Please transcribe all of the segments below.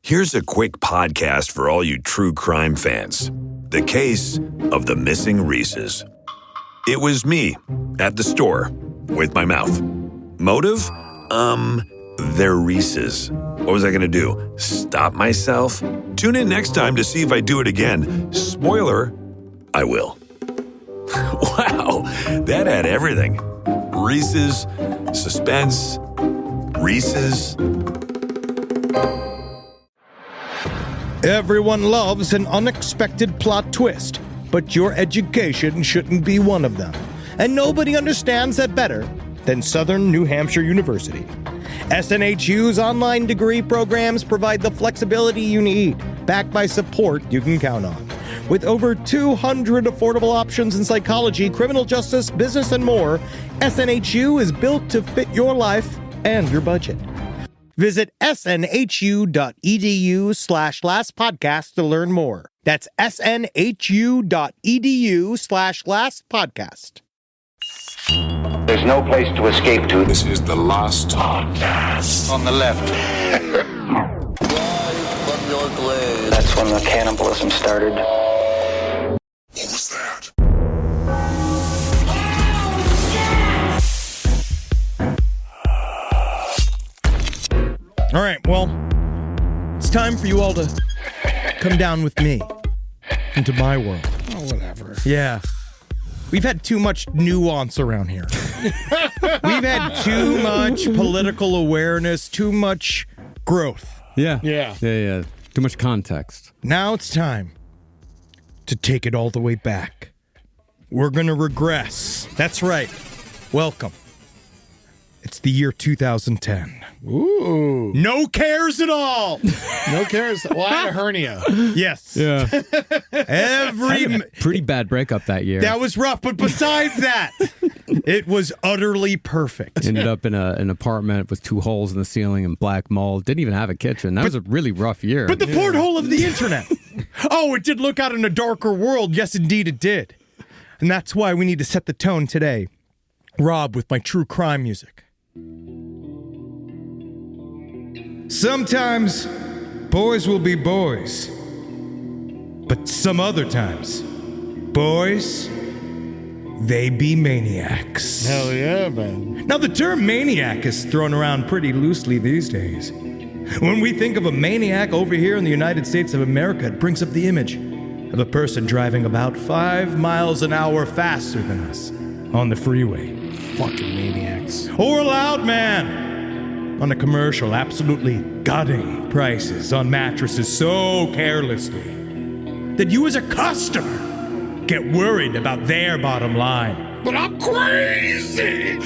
Here's a quick podcast for all you true crime fans. The case of the missing Reese's. It was me at the store with my mouth. Motive? They're Reese's. What was I going to do? Stop myself? Tune in next time to see if I do it again. Spoiler, I will. Wow, that had everything. Reese's, suspense, Reese's. Everyone loves an unexpected plot twist, but your education shouldn't be one of them. And nobody understands that better than Southern New Hampshire University. SNHU's online degree programs provide the flexibility you need, backed by support you can count on. With over 200 affordable options in psychology, criminal justice, business, and more, SNHU is built to fit your life and your budget. Visit snhu.edu/lastpodcast to learn more. That's snhu.edu/lastpodcast. There's no place to escape to. This is the last podcast. On the left. That's when the cannibalism started. What was that? All right, well, it's time for you all to come down with me into my world. Oh, whatever. Yeah. We've had too much nuance around here. We've had too much political awareness, too much growth. Yeah. Yeah. Too much context. Now it's time to take it all the way back. We're going to regress. That's right. Welcome. It's the year 2010. Ooh. No cares at all. No cares. Well, I had a hernia. Yes. Yeah. Every Pretty bad breakup that year. That was rough, but besides that, it was utterly perfect. Ended up in an apartment with 2 holes in the ceiling and black mold. Didn't even have a kitchen. That was a really rough year. But the porthole of the internet. Oh, it did look out in a darker world. Yes, indeed it did. And that's why we need to set the tone today. Rob with my true crime music. Sometimes boys will be boys. But some other times, boys, they be maniacs. Hell yeah, man. Now, the term maniac is thrown around pretty loosely these days. When we think of a maniac over here in the United States of America, it brings up the image of a person driving about 5 miles an hour faster than us on the freeway. Fucking maniacs. Or a loud man on a commercial absolutely gutting prices on mattresses so carelessly that you as a customer get worried about their bottom line. But I'm crazy.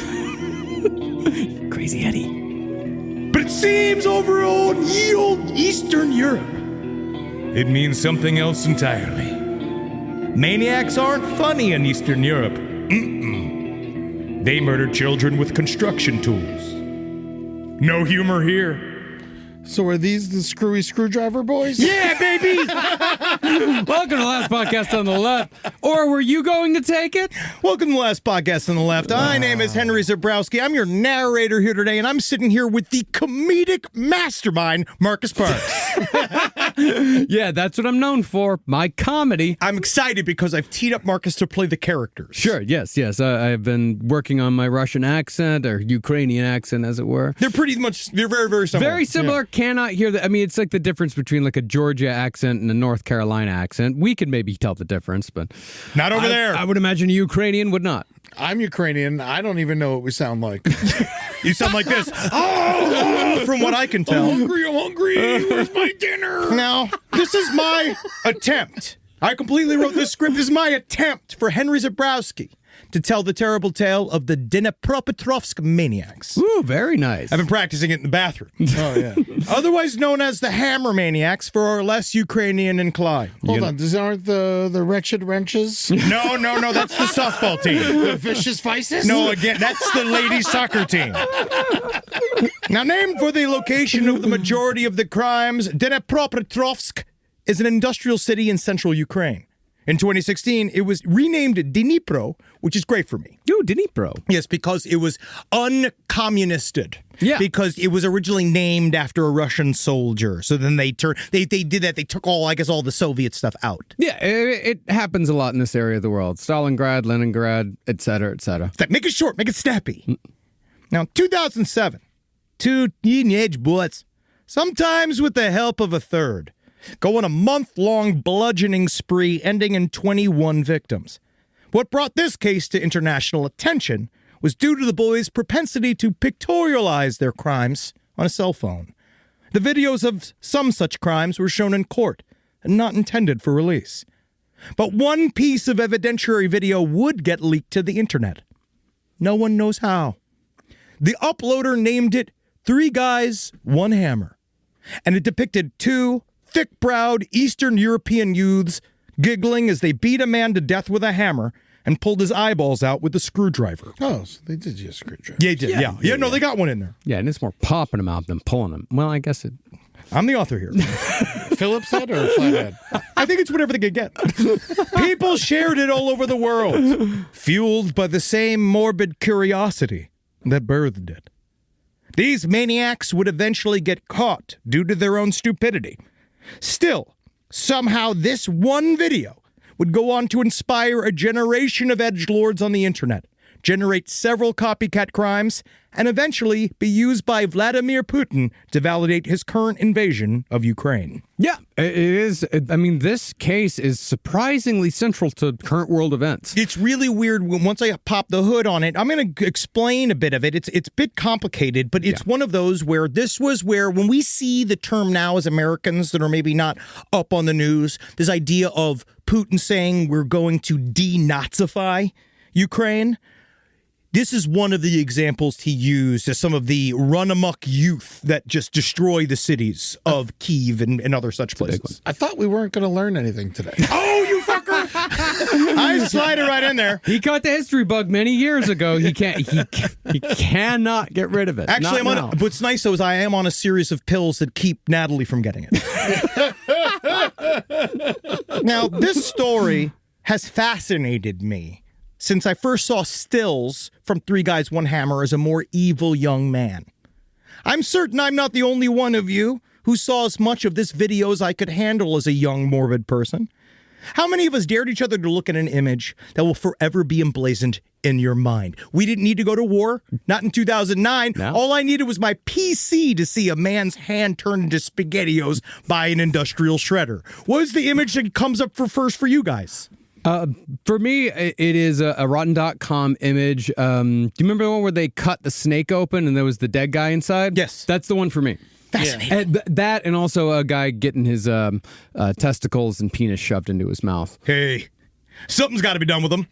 Crazy Eddie. But it seems over old Eastern Europe, it means something else entirely. Maniacs aren't funny in Eastern Europe. They murder children with construction tools. No humor here. So are these the screwy screwdriver boys? Yeah, baby! Welcome to the last podcast on the left. Or were you going to take it? Welcome to the last podcast on the left. My name is Henry Zabrowski. I'm your narrator here today, and I'm sitting here with the comedic mastermind, Marcus Parks. Yeah, that's what I'm known for. My comedy. I'm excited because I've teed up Marcus to play the characters. Sure, yes. I've been working on my Russian accent, or Ukrainian accent, as it were. They're very, very similar. Very similar. Yeah. Cannot hear that. I mean, it's like the difference between like a Georgia accent and a North Carolina accent. We can maybe tell the difference, but not over there. I would imagine a Ukrainian would not. I'm Ukrainian. I don't even know what we sound like. You sound like this. From what I can tell. I'm hungry. Where's my dinner? Now, this is my attempt. I completely wrote this script. This is my attempt for Henry Zabrowski to tell the terrible tale of the Dnepropetrovsk Maniacs. Ooh, very nice. I've been practicing it in the bathroom. Oh, yeah. Otherwise known as the Hammer Maniacs for our less Ukrainian inclined. Hold on. These aren't the Wretched Wrenches? No. That's the softball team. The Vicious Vices? No, again, that's the ladies' soccer team. Now, named for the location of the majority of the crimes, Dnepropetrovsk is an industrial city in central Ukraine. In 2016, it was renamed Dnipro, which is great for me. Ooh, Dnepro. Yes, because it was uncommunisted. Yeah. Because it was originally named after a Russian soldier. So then they did that. They took all the Soviet stuff out. Yeah, it happens a lot in this area of the world. Stalingrad, Leningrad, et cetera, et cetera. Make it short, make it snappy. Now, 2007, two teenage boys, sometimes with the help of a third, go on a month-long bludgeoning spree ending in 21 victims. What brought this case to international attention was due to the boys' propensity to pictorialize their crimes on a cell phone. The videos of some such crimes were shown in court and not intended for release. But one piece of evidentiary video would get leaked to the internet. No one knows how. The uploader named it 3 Guys, 1 Hammer, and it depicted 2 thick-browed Eastern European youths giggling as they beat a man to death with a hammer and pulled his eyeballs out with a screwdriver. Oh, so they did use a screwdriver. Yeah, they did. Yeah, no, they got one in there. Yeah, and it's more popping them out than pulling them. Well, I guess it... I'm the author here. Phillips head or flathead? I think it's whatever they could get. People shared it all over the world, fueled by the same morbid curiosity that birthed it. These maniacs would eventually get caught due to their own stupidity. Still, somehow this one video would go on to inspire a generation of edgelords on the internet, generate several copycat crimes, and eventually be used by Vladimir Putin to validate his current invasion of Ukraine. Yeah, it is. I mean, this case is surprisingly central to current world events. It's really weird once I pop the hood on it. I'm going to explain a bit of it. It's a bit complicated, but it's one of those where this was where when we see the term now as Americans that are maybe not up on the news, this idea of Putin saying we're going to denazify Ukraine. This is one of the examples he used as some of the run-amok youth that just destroy the cities of Kyiv and other such places. I thought we weren't going to learn anything today. Oh, you fucker! I slide it right in there. He caught the history bug many years ago. He cannot get rid of it. Actually, what's nice though is I am on a series of pills that keep Natalie from getting it. Now, this story has fascinated me since I first saw stills from 3 Guys, 1 Hammer as a more evil young man. I'm certain I'm not the only one of you who saw as much of this video as I could handle as a young, morbid person. How many of us dared each other to look at an image that will forever be emblazoned in your mind? We didn't need to go to war, not in 2009. No. All I needed was my PC to see a man's hand turned into SpaghettiOs by an industrial shredder. What is the image that comes up first for you guys? For me, it is a Rotten.com image. Do you remember the one where they cut the snake open and there was the dead guy inside? Yes. That's the one for me. Fascinating. And that and also a guy getting his testicles and penis shoved into his mouth. Hey, something's got to be done with them.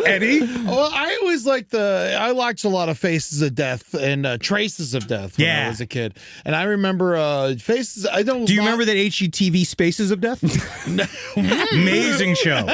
Eddie? Well, I always I watched a lot of Faces of Death and Traces of Death when I was a kid. And I remember Faces, Do you remember that HGTV Spaces of Death? Amazing show.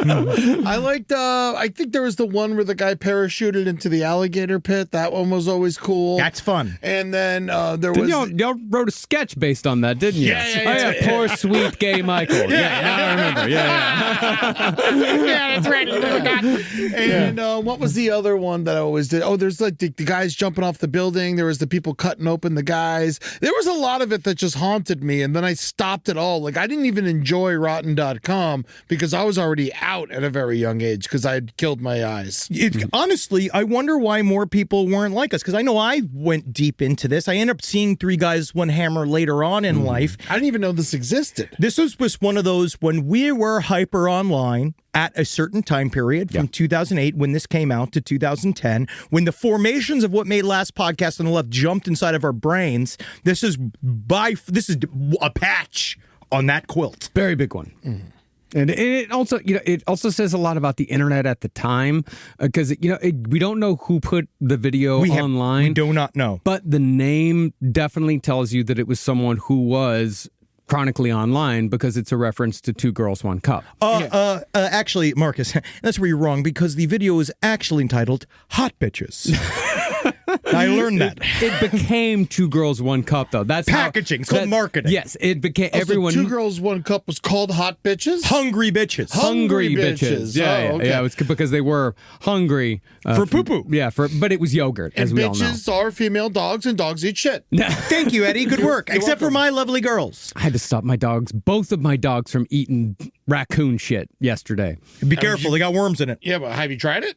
I liked, I think there was the one where the guy parachuted into the alligator pit. That one was always cool. That's fun. And then there was... Y'all wrote a sketch based on that, didn't you? Yeah. Poor sweet gay Michael. Now I remember. Yeah, that's right. And what was the other one that I always did? Oh, there's like the guys jumping off the building. There was the people cutting open the guys. There was a lot of it that just haunted me, and then I stopped it all. Like, I didn't even enjoy Rotten.com because I was already out at a very young age because I had killed my eyes. Honestly, I wonder why more people weren't like us, because I know I went deep into this. I ended up seeing 3 Guys, 1 Hammer later on in life. I didn't even know this existed. This was one of those when we were hyper online at a certain time period from 2008 when this came out to 2010, when the formations of what made Last Podcast on the Left jumped inside of our brains. This is a patch on that quilt. Very big one. And it also, it also says a lot about the internet at the time because, we don't know who put the video online. We do not know. But the name definitely tells you that it was someone who was chronically online because it's a reference to 2 Girls, 1 Cup. Actually, Marcus, that's where you're wrong because the video is actually entitled Hot Bitches. I learned that. It became 2 Girls, 1 Cup, though. That's Packaging. It's called marketing. Yes, it became Also, everyone. 2 Girls, 1 Cup was called Hot Bitches? Hungry bitches. Hungry bitches. bitches. Yeah, Oh, okay. yeah. It's because they were hungry For poo-poo. Yeah, but it was yogurt, as And we all know. bitches are female dogs, and dogs eat shit. Thank you, Eddie. Good work. Except for my lovely girls. I had to stop both of my dogs, from eating raccoon shit yesterday. Be careful. They got worms in it. Yeah, but have you tried it?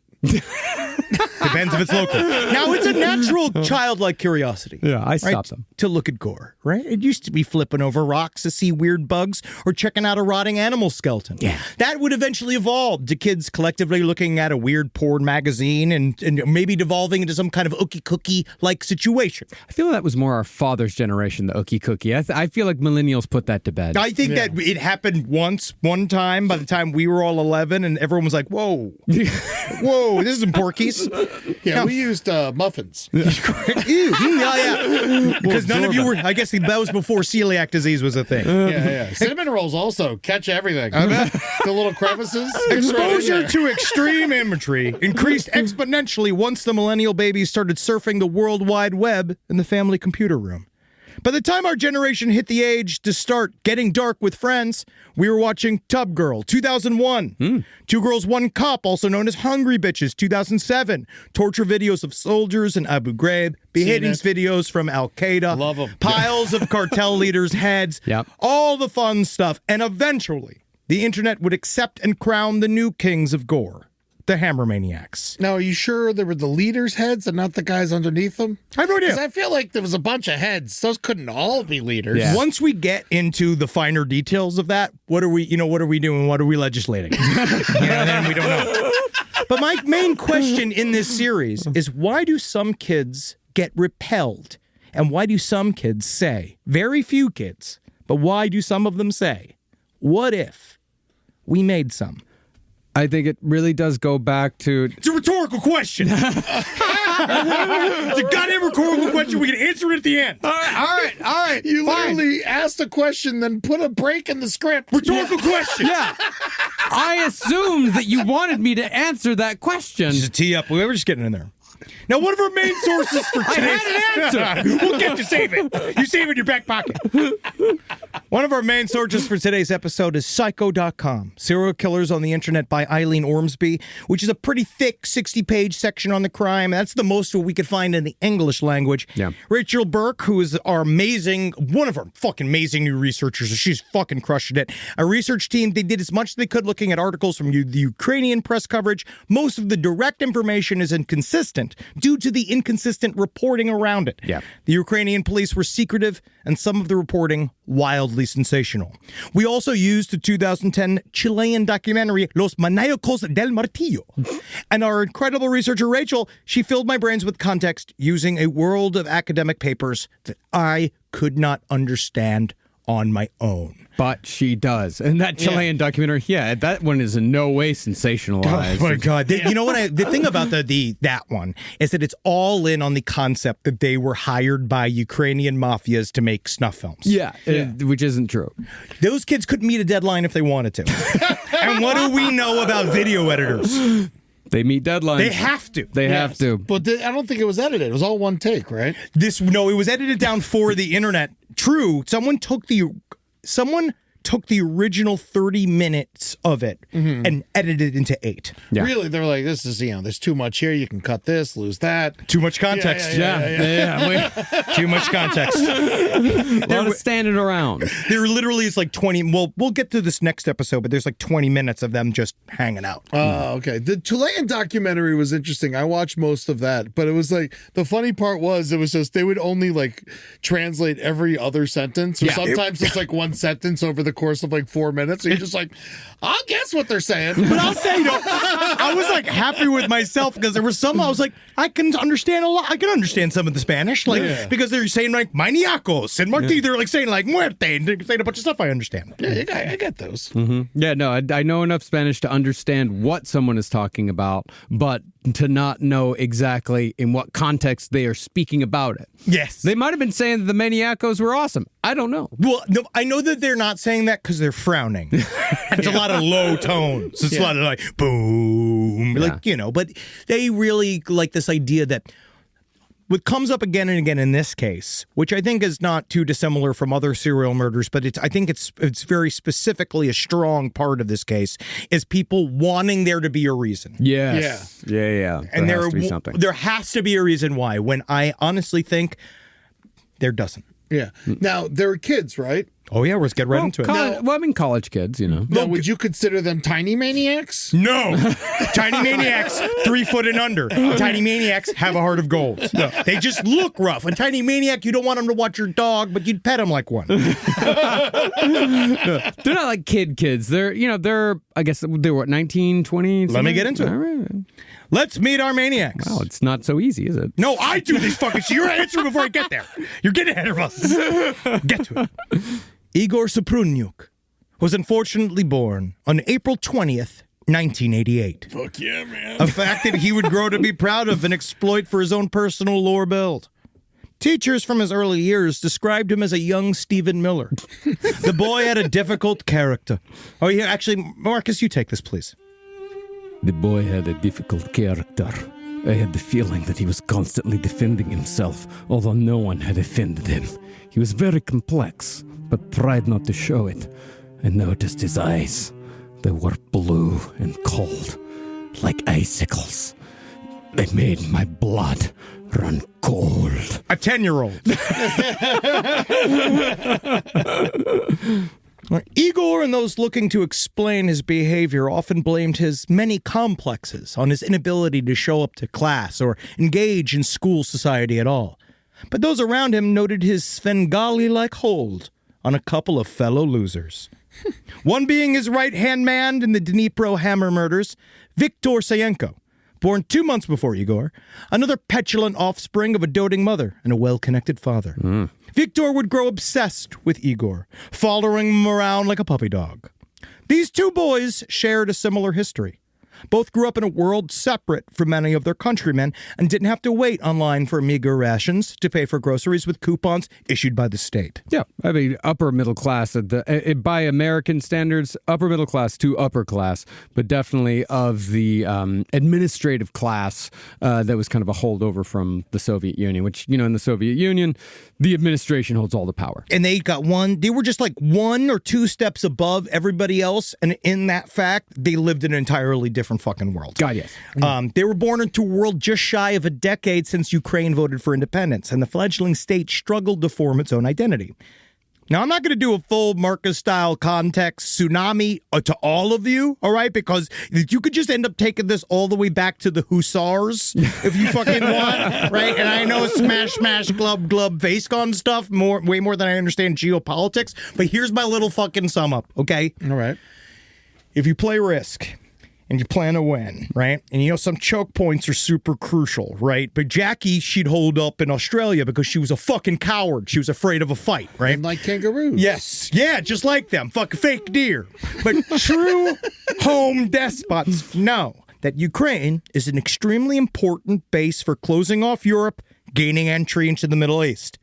Depends if it's local. Now, it's a natural childlike curiosity. Yeah, I right, stopped them. to look at gore, right? It used to be flipping over rocks to see weird bugs or checking out a rotting animal skeleton. Yeah. That would eventually evolve to kids collectively looking at a weird porn magazine and maybe devolving into some kind of ookie cookie-like situation. I feel that was more our father's generation, the ookie cookie. I feel like millennials put that to bed. I think that it happened one time, by the time we were all 11, and everyone was like, whoa, whoa, this isn't Porky's. Yeah, we used muffins. Ew. Yeah. Because none of you were, I guess that was before celiac disease was a thing. Yeah. Cinnamon rolls also catch everything. The little crevices. Exposure to extreme imagery increased exponentially once the millennial babies started surfing the World Wide Web in the family computer room. By the time our generation hit the age to start getting dark with friends, we were watching Tub Girl, 2001. 2 Girls, 1 Cup, also known as Hungry Bitches, 2007. Torture videos of soldiers in Abu Ghraib. Beheadings videos from Al-Qaeda. Love 'em. Piles of cartel leaders' heads. Yep. All the fun stuff. And eventually, the internet would accept and crown the new kings of gore, the Hammer Maniacs. Now, are you sure they were the leaders' heads and not the guys underneath them? I have no idea. Because I feel like there was a bunch of heads. Those couldn't all be leaders. Yeah. Once we get into the finer details of that, what are we doing? What are we legislating? Then we don't know. But my main question in this series is, why do some kids get repelled? And why do some kids say, very few kids, but why do some of them say, what if we made some? I think it really does go back to... It's a rhetorical question. It's a goddamn rhetorical question. We can answer it at the end. All right. You literally asked a question, then put a break in the script. Rhetorical question. Yeah. I assumed that you wanted me to answer that question. Just a tee up. We were just getting in there. Now, one of our main sources for today... I had an answer. We'll get to save it. You save it in your back pocket. One of our main sources for today's episode is Psycho.com, Serial Killers on the Internet by Eileen Ormsby, which is a pretty thick 60-page section on the crime. That's the most we could find in the English language. Yeah. Rachel Burke, who is one of our fucking amazing new researchers, she's fucking crushing it. A research team, they did as much as they could looking at articles from the Ukrainian press coverage. Most of the direct information is inconsistent due to the inconsistent reporting around it. Yeah. The Ukrainian police were secretive, and some of the reporting wildly sensational. We also used the 2010 Chilean documentary Los Maniacos del Martillo. And our incredible researcher, Rachel, she filled my brains with context using a world of academic papers that I could not understand on my own. But she does. And that Chilean documentary, that one is in no way sensationalized. Oh my God. You know what? The thing about that one is that it's all in on the concept that they were hired by Ukrainian mafias to make snuff films. Yeah, which isn't true. Those kids couldn't meet a deadline if they wanted to. And what do we know about video editors? They meet deadlines. They have to. They have to. But I don't think it was edited. It was all one take, right? It was edited down for the internet. True. Someone took the original 30 minutes of it and edited it into 8. Yeah. Really, they were like, this is, there's too much here. You can cut this, lose that. Too much context. Yeah. Too much context. A lot of standing around. There literally is like 20. Well, we'll get to this next episode, but there's like 20 minutes of them just hanging out. Oh, okay. The Chilean documentary was interesting. I watched most of that, but it was like, the funny part was, it was just, they would only like translate every other sentence. Or sometimes it's like one sentence over the course of like 4 minutes. And you're just like, I'll guess what they're saying. But I'll say, I was like happy with myself because there were some I was like, I can understand a lot. I can understand some of the Spanish, because they're saying like maniacos and marti. They're like saying like muerte and they're saying a bunch of stuff I understand. Yeah, I get those. Mm-hmm. Yeah, no, I know enough Spanish to understand what someone is talking about, but to not know exactly in what context they are speaking about it. Yes. They might have been saying that the maniacos were awesome. I don't know. Well, no, I know that they're not saying that because they're frowning. It's a lot of low tones. It's a lot of like, boom. Like, but they really like this idea that what comes up again and again in this case, which I think is not too dissimilar from other serial murders, but I think it's very specifically a strong part of this case, is people wanting there to be a reason. Yes. Yeah. And there has to be something. There has to be a reason why, when I honestly think there doesn't. Yeah. Now, they're kids, right? Oh, yeah, let's get right into it. College kids, you know. Now, would you consider them tiny maniacs? No. Tiny maniacs, 3 foot and under. Tiny maniacs have a heart of gold. No. They just look rough. A tiny maniac, you don't want him to watch your dog, but you'd pet him like one. They're not like kids. They're, I guess, they were, 19, 20? Let me get into it. All right. Let's meet our maniacs. Wow, it's not so easy, is it? No, I do these fucking shit. You're answering before I get there. You're getting ahead of us. Get to it. Igor Suprunyuk was unfortunately born on April 20th, 1988. Fuck yeah, man. A fact that he would grow to be proud of and exploit for his own personal lore build. Teachers from his early years described him as a young Stephen Miller. The boy had a difficult character. Oh, yeah, actually, Marcus, you take this, please. The boy had a difficult character. I had the feeling that he was constantly defending himself, although no one had offended him. He was very complex, but tried not to show it. I noticed his eyes. They were blue and cold, like icicles. They made my blood run cold. A 10-year-old. Igor and those looking to explain his behavior often blamed his many complexes on his inability to show up to class or engage in school society at all. But those around him noted his Svengali-like hold on a couple of fellow losers. One being his right-hand man in the Dnepro hammer murders, Viktor Sayenko, born 2 months before Igor, another petulant offspring of a doting mother and a well-connected father. Viktor would grow obsessed with Igor, following him around like a puppy dog. These two boys shared a similar history. Both grew up in a world separate from many of their countrymen and didn't have to wait online for meager rations to pay for groceries with coupons issued by the state. Yeah, I mean, upper middle class, by American standards, upper middle class to upper class, but definitely of the administrative class that was kind of a holdover from the Soviet Union, which, in the Soviet Union, the administration holds all the power. And they were just like 1 or 2 steps above everybody else, and in that fact, they lived in an entirely different fucking world. God, yes. They were born into a world just shy of a decade since Ukraine voted for independence, and the fledgling state struggled to form its own identity. Now, I'm not going to do a full Marcus-style context tsunami to all of you, all right? Because you could just end up taking this all the way back to the Hussars if you fucking want, right? And I know smash, glub, face gun stuff way more than I understand geopolitics, but here's my little fucking sum up, okay? All right. If you play Risk and you plan to win, right? And some choke points are super crucial, right? But Jackie, she'd hold up in Australia because she was a fucking coward. She was afraid of a fight, right? And like kangaroos. Yes. Yeah, just like them. Fucking fake deer. But true home despots know that Ukraine is an extremely important base for closing off Europe, gaining entry into the Middle East.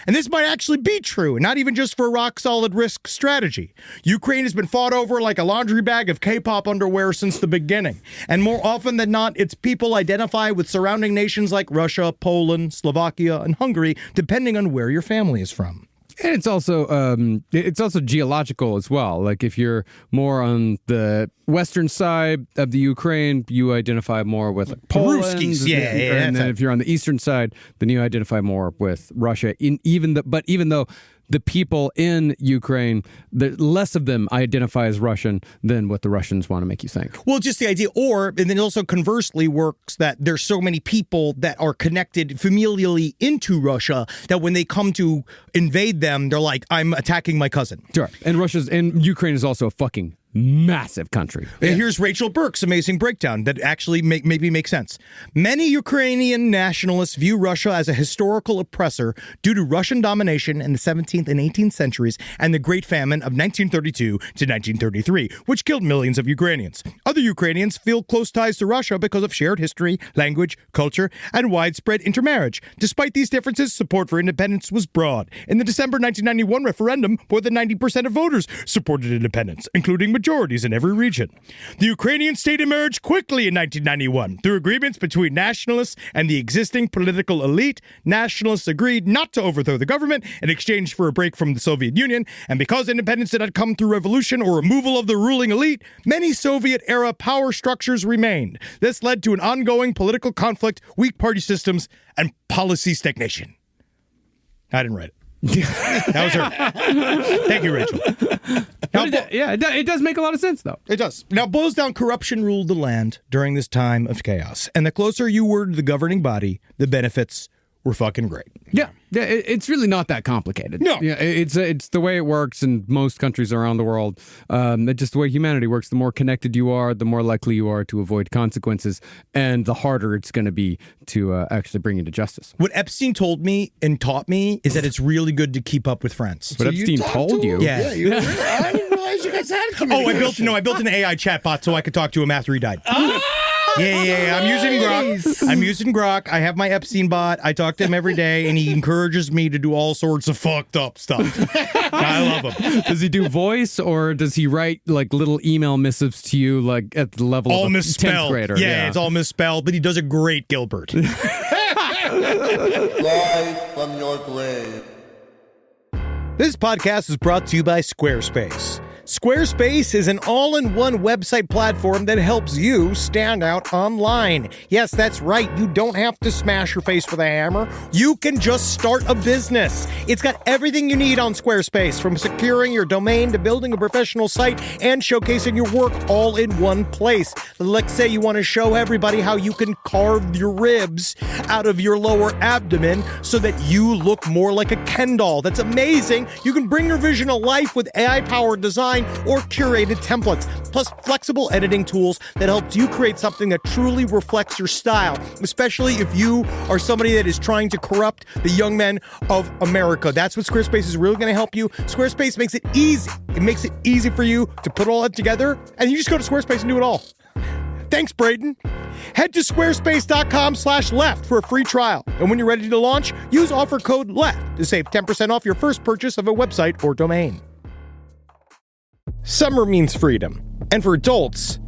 And this might actually be true, not even just for rock-solid Risk strategy. Ukraine has been fought over like a laundry bag of K-pop underwear since the beginning. And more often than not, its people identify with surrounding nations like Russia, Poland, Slovakia, and Hungary, depending on where your family is from. And it's also geological as well. Like if you're more on the western side of the Ukraine, you identify more with Poland. Ruskies, yeah. And then if you're on the eastern side, then you identify more with Russia. Even though the people in Ukraine, less of them identify as Russian than what the Russians want to make you think. Well, just the idea, and then it also conversely works that there's so many people that are connected familially into Russia that when they come to invade them, they're like, I'm attacking my cousin. Sure. And Ukraine is also a fucking massive country. And here's Rachel Burke's amazing breakdown that actually maybe makes sense. Many Ukrainian nationalists view Russia as a historical oppressor due to Russian domination in the 17th and 18th centuries and the Great Famine of 1932 to 1933, which killed millions of Ukrainians. Other Ukrainians feel close ties to Russia because of shared history, language, culture, and widespread intermarriage. Despite these differences, support for independence was broad. In the December 1991 referendum, more than 90% of voters supported independence, including majorities in every region. The Ukrainian state emerged quickly in 1991 through agreements between nationalists and the existing political elite. Nationalists agreed not to overthrow the government in exchange for a break from the Soviet Union, and because independence did not come through revolution or removal of the ruling elite, many Soviet-era power structures remained. This led to an ongoing political conflict, weak party systems, and policy stagnation. I didn't write it. That was her. Thank you, Rachel. Now, It does make a lot of sense, though. it does. Now, boils down, corruption ruled the land during this time of chaos. And the closer you were to the governing body, the benefits were fucking great. Yeah, it's really not that complicated. No. Yeah, it's the way it works in most countries around the world. It's just the way humanity works. The more connected you are, the more likely you are to avoid consequences, and the harder it's going to be to actually bring you to justice. What Epstein told me and taught me is that it's really good to keep up with friends. But Epstein told you. Yeah. I didn't realize you guys had a Oh, I built an AI chatbot so I could talk to him after he died. Yeah. I'm using Grok. I have my Epstein bot. I talk to him every day, and he encourages me to do all sorts of fucked up stuff. I love him. Does he do voice, or does he write like little email missives to you, like at the level All of a 10th misspelled. grader? Yeah, it's all misspelled, but he does a great Gilbert. Live from your grave. This podcast is brought to you by Squarespace. Squarespace is an all-in-one website platform that helps you stand out online. Yes, that's right. You don't have to smash your face with a hammer. You can just start a business. It's got everything you need on Squarespace, from securing your domain to building a professional site and showcasing your work all in one place. Let's say you want to show everybody how you can carve your ribs out of your lower abdomen so that you look more like a Ken doll. That's amazing. You can bring your vision to life with AI-powered design or curated templates, plus flexible editing tools that helps you create something that truly reflects your style, especially if you are somebody that is trying to corrupt the young men of America. That's what Squarespace is really going to help you. Squarespace makes it easy. It makes it easy for you to put all that together, and you just go to Squarespace and do it all. Thanks, Braden. Head to squarespace.com/left for a free trial. And when you're ready to launch, use offer code LEFT to save 10% off your first purchase of a website or domain. Summer means freedom. And for adults,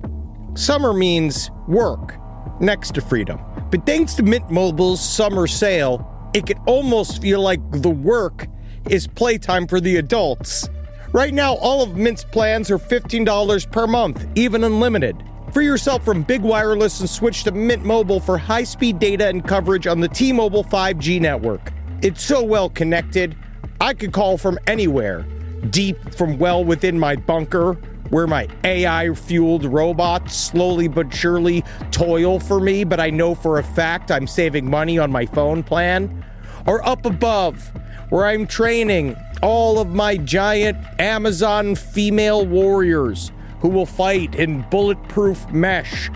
summer means work next to freedom. But thanks to Mint Mobile's summer sale, it can almost feel like the work is playtime for the adults. Right now, all of Mint's plans are $15 per month, even unlimited. Free yourself from big wireless and switch to Mint Mobile for high-speed data and coverage on the T-Mobile 5G network. It's so well connected, I could call from anywhere. Deep from well within my bunker, where my AI-fueled robots slowly but surely toil for me, but I know for a fact I'm saving money on my phone plan. Or up above, where I'm training all of my giant Amazon female warriors who will fight in bulletproof mesh.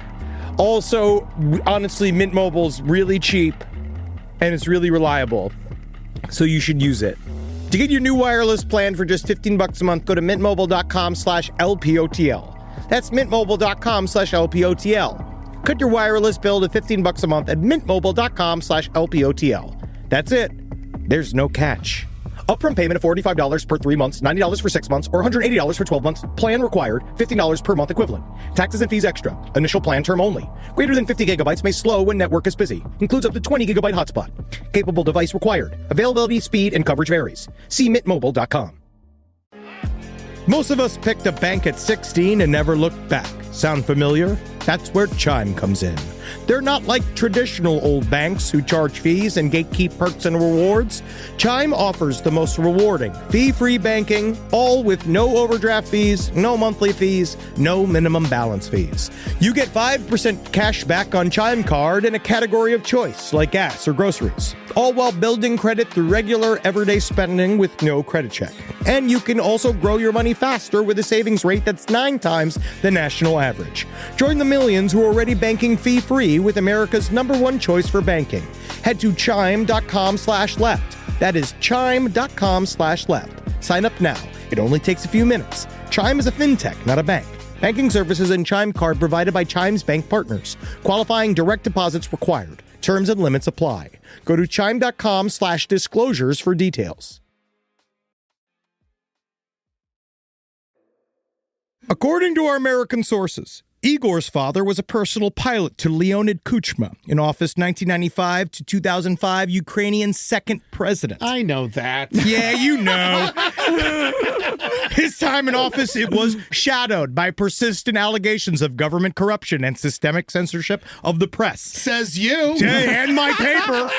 Also, honestly, Mint Mobile's really cheap, and it's really reliable, so you should use it. To get your new wireless plan for just $15 a month, go to mintmobile.com/LPOTL. That's mintmobile.com/LPOTL. Cut your wireless bill to $15 a month at mintmobile.com/LPOTL. That's it. There's no catch. Upfront payment of $45 per 3 months, $90 for 6 months, or $180 for 12 months. Plan required, $15 per month equivalent. Taxes and fees extra. Initial plan term only. Greater than 50 gigabytes may slow when network is busy. Includes up to 20 gigabyte hotspot. Capable device required. Availability, speed, and coverage varies. See mintmobile.com. Most of us picked a bank at 16 and never looked back. Sound familiar? That's where Chime comes in. They're not like traditional old banks who charge fees and gatekeep perks and rewards. Chime offers the most rewarding, fee-free banking, all with no overdraft fees, no monthly fees, no minimum balance fees. You get 5% cash back on Chime Card in a category of choice, like gas or groceries, all while building credit through regular, everyday spending with no credit check. And you can also grow your money faster with a savings rate that's 9 times the national average. Join the millions who are already banking fee-free with America's #1 choice for banking. Head to chime.com/left. That is chime.com/left. Sign up now. It only takes a few minutes. Chime is a fintech, not a bank. Banking services and Chime Card provided by Chime's bank partners. Qualifying direct deposits required. Terms and limits apply. Go to chime.com/disclosures for details. According to our American sources, Igor's father was a personal pilot to Leonid Kuchma, in office 1995 to 2005, Ukrainian second president. I know that. Yeah, you know. His time in office, it was shadowed by persistent allegations of government corruption and systemic censorship of the press. Says you. And my paper.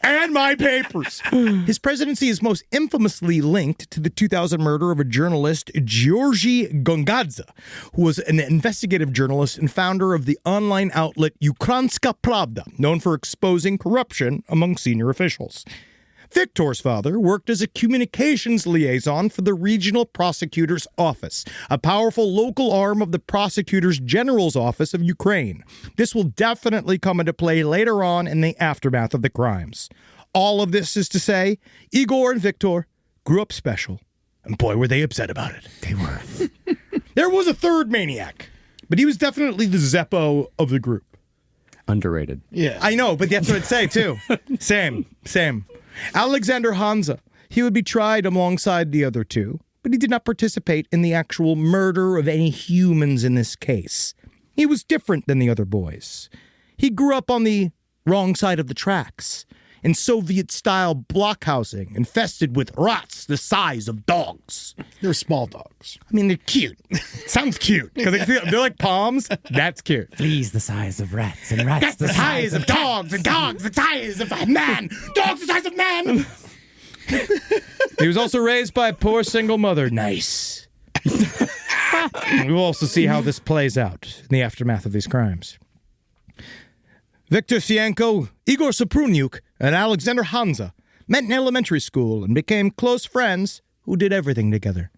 And my papers. His presidency is most infamously linked to the 2000 murder of a journalist, Georgy Gongadze, who was an investigative journalist and founder of the online outlet Ukrainska Pravda, known for exposing corruption among senior officials. Viktor's father worked as a communications liaison for the Regional Prosecutor's Office, a powerful local arm of the Prosecutor's General's Office of Ukraine. This will definitely come into play later on in the aftermath of the crimes. All of this is to say, Igor and Viktor grew up special, and boy, were they upset about it. They were. There was a third maniac, but he was definitely the Zeppo of the group. Underrated. Yeah. I know, but that's what I'd say, too. Same. Alexander Hansa. He would be tried alongside the other two, but he did not participate in the actual murder of any humans in this case. He was different than the other boys. He grew up on the wrong side of the tracks, in Soviet-style blockhousing infested with rats the size of dogs. They're small dogs. I mean, they're cute. Sounds cute. Because they're like palms. That's cute. Fleas the size of rats and rats The size of dogs and dogs the size of man. Dogs the size of man. He was also raised by a poor single mother. Nice. We'll also see how this plays out in the aftermath of these crimes. Viktor Sayenko, Igor Suprunyuk, and Alexander Hansa met in elementary school and became close friends who did everything together.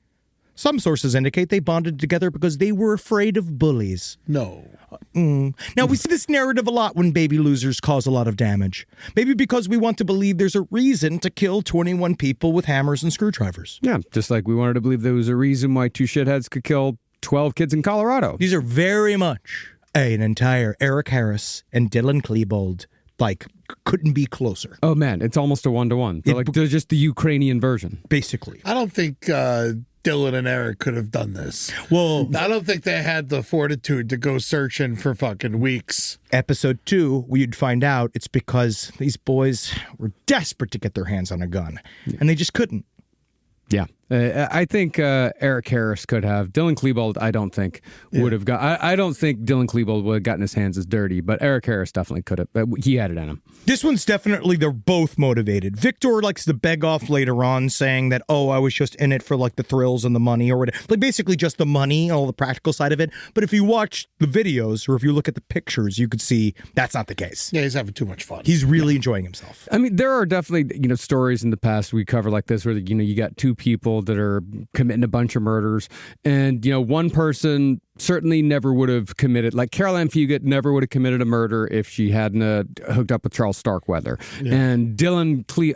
Some sources indicate they bonded together because they were afraid of bullies. No. Now, we see this narrative a lot when baby losers cause a lot of damage. Maybe because we want to believe there's a reason to kill 21 people with hammers and screwdrivers. Yeah, just like we wanted to believe there was a reason why two shitheads could kill 12 kids in Colorado. These are very much an entire Eric Harris and Dylan Klebold, couldn't be closer. Oh, man, it's almost a one-to-one. They're just the Ukrainian version. Basically. I don't think Dylan and Eric could have done this. Well, I don't think they had the fortitude to go searching for fucking weeks. Episode 2, we'd find out it's because these boys were desperate to get their hands on a gun, and they just couldn't. Yeah. I think Eric Harris could have. Dylan Klebold, I don't think, would have got. I don't think Dylan Klebold would have gotten his hands as dirty, but Eric Harris definitely could have. But he had it in him. This one's definitely, they're both motivated. Victor likes to beg off later on, saying that, I was just in it for the thrills and the money or whatever. Basically just the money and all the practical side of it. But if you watch the videos or if you look at the pictures, you could see that's not the case. Yeah, he's having too much fun. He's really enjoying himself. I mean, there are definitely, stories in the past we cover like this where, you got two people that are committing a bunch of murders and, one person certainly never would have committed, like Carol Ann Fugit never would have committed a murder if she hadn't hooked up with Charles Starkweather. Yeah. And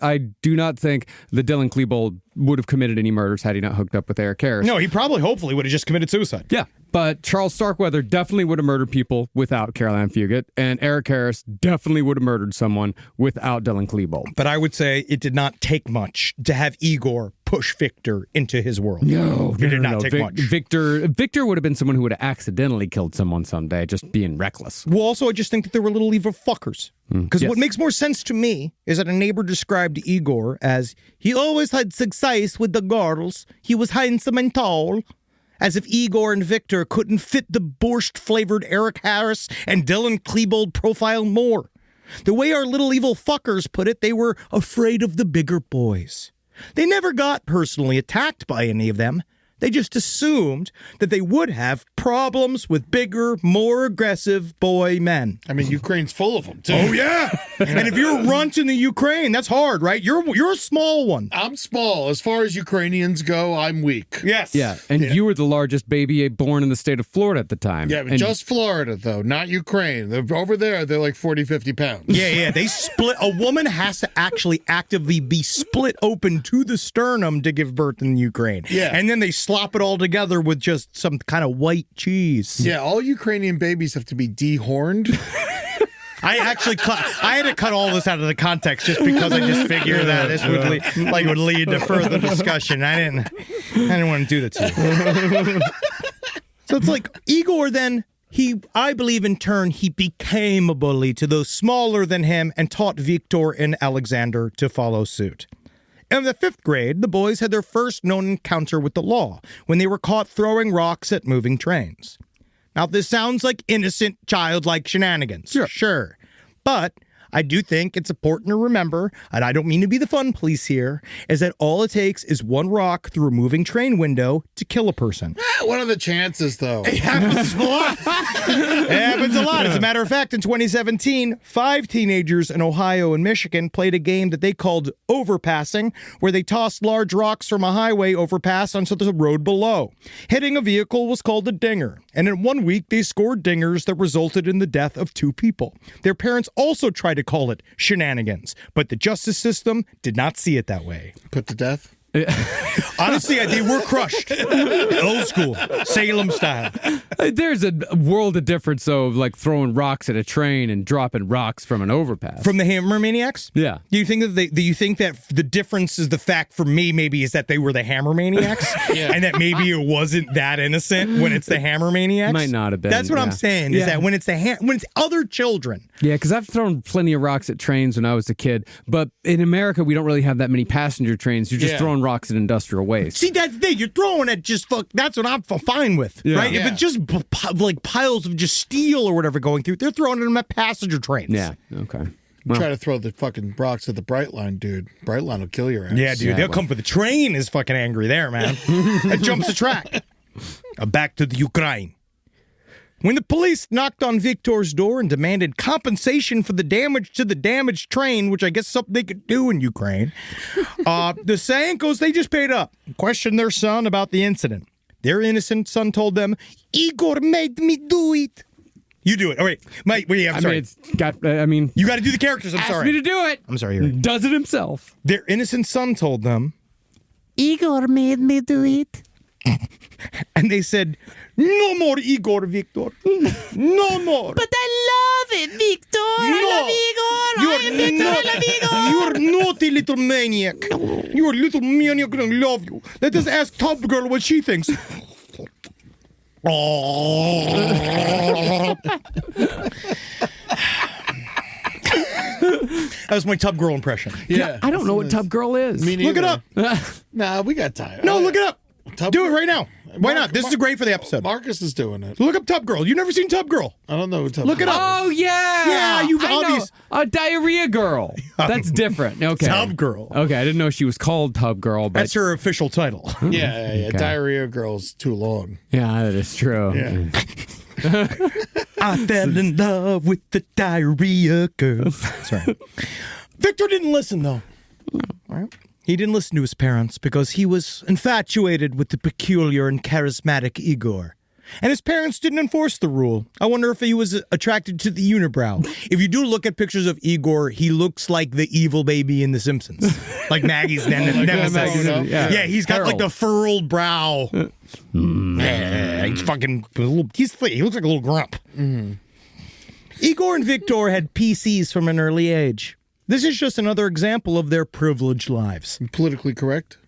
I do not think that Dylan Klebold would have committed any murders had he not hooked up with Eric Harris. No, he hopefully would have just committed suicide. Yeah, but Charles Starkweather definitely would have murdered people without Carol Ann Fugit, and Eric Harris definitely would have murdered someone without Dylan Klebold. But I would say it did not take much to have Igor push Viktor into his world. No, it did not take much. Victor would have been someone who would have accidentally killed someone someday, just being reckless. Well, also, I just think that they were little evil fuckers. Because yes. What makes more sense to me is that a neighbor described Igor as, he always had success with the girls. He was handsome and tall. As if Igor and Viktor couldn't fit the borscht-flavored Eric Harris and Dylan Klebold profile more. The way our little evil fuckers put it, they were afraid of the bigger boys. They never got personally attacked by any of them. They just assumed that they would have problems with bigger, more aggressive boy men. I mean, Ukraine's full of them, too. Oh, yeah. And if you're a runt in the Ukraine, that's hard, right? You're a small one. I'm small. As far as Ukrainians go, I'm weak. Yes. Yeah, and you were the largest baby born in the state of Florida at the time. Yeah, but just Florida, though, not Ukraine. Over there, they're like 40, 50 pounds. Yeah. They split. A woman has to actually actively be split open to the sternum to give birth in Ukraine. Yeah. And then they slop it all together with just some kind of white cheese. Yeah, all Ukrainian babies have to be dehorned. I had to cut all this out of the context just because I just figured that this would lead to further discussion. I didn't want to do that to you. So it's like Igor then, I believe in turn, he became a bully to those smaller than him and taught Viktor and Alexander to follow suit. In the 5th grade, the boys had their first known encounter with the law when they were caught throwing rocks at moving trains. Now, this sounds like innocent, childlike shenanigans. Sure. But I do think it's important to remember, and I don't mean to be the fun police here, is that all it takes is one rock through a moving train window to kill a person. What are the chances, though? It happens a lot. It happens a lot. As a matter of fact, in 2017, 5 teenagers in Ohio and Michigan played a game that they called overpassing, where they tossed large rocks from a highway overpass onto the road below. Hitting a vehicle was called a dinger, and in 1 week, they scored dingers that resulted in the death of 2 people. Their parents also tried to call it shenanigans, but the justice system did not see it that way. Put to death? Honestly, they were crushed. Old school, Salem style. There's a world of difference, though, of like throwing rocks at a train and dropping rocks from an overpass. From the Hammer Maniacs? Yeah. Do you think that the difference is the fact for me maybe is that they were the Hammer Maniacs and that maybe it wasn't that innocent when it's the Hammer Maniacs? Might not have been. That's what I'm saying. Is that when it's when it's other children. Yeah, because I've thrown plenty of rocks at trains when I was a kid, but in America we don't really have that many passenger trains. You're just throwing rocks at industrial waste. See, that's the thing. You're throwing at just that's what I'm fine with, right? Yeah. If it's just like piles of just steel or whatever going through, they're throwing them at passenger trains. Yeah. Okay. Well, Try to throw the fucking rocks at the Brightline, dude. Brightline will kill your ass. Yeah, dude. They'll come for the train. Is fucking angry there, man. That jumps the track. Back to the Ukraine. When the police knocked on Viktor's door and demanded compensation for the damage to the damaged train, which I guess is something they could do in Ukraine, the Sayenkos, they just paid up and questioned their son about the incident. Their innocent son told them, Igor made me do it. You do it. All right. I'm sorry. You got to do the characters. I'm asked sorry. me to do it. I'm sorry. Does it himself. Their innocent son told them, Igor made me do it. and they said, no more Igor, Viktor. No more. But I love it, Viktor. I love Igor. I am Viktor. I love Igor. You're naughty little maniac. You're a little maniac and I love you. Let us ask Top Girl what she thinks. That was my Tub Girl impression. Yeah. I don't know what Tub Girl is. Me Look it up. Nah, we got time. No, look it up. Tub Do it Girl? right now. Why not? This is great for the episode. Marcus is doing it. Look up Tub Girl. You've never seen Tub Girl. I don't know who Tub Look it Girl up. Oh, yeah. Yeah, you've I know. obvious- A diarrhea girl. That's different. Okay. Tub Girl. Okay, I didn't know she was called Tub Girl, but That's her official title. Yeah. Diarrhea Girl's too long. yeah, that is true. Yeah. I fell in love with the diarrhea girl. Sorry. Viktor didn't listen, though. All right. He didn't listen to his parents because he was infatuated with the peculiar and charismatic Igor. And his parents didn't enforce the rule. I wonder if he was attracted to the unibrow. If you do look at pictures of Igor, he looks like the evil baby in The Simpsons. Like Maggie's nemesis. Yeah, he's got like the furrowed brow. He's fucking, he looks like a little grump. Mm-hmm. Igor and Viktor had PCs from an early age. This is just another example of their privileged lives. Politically correct?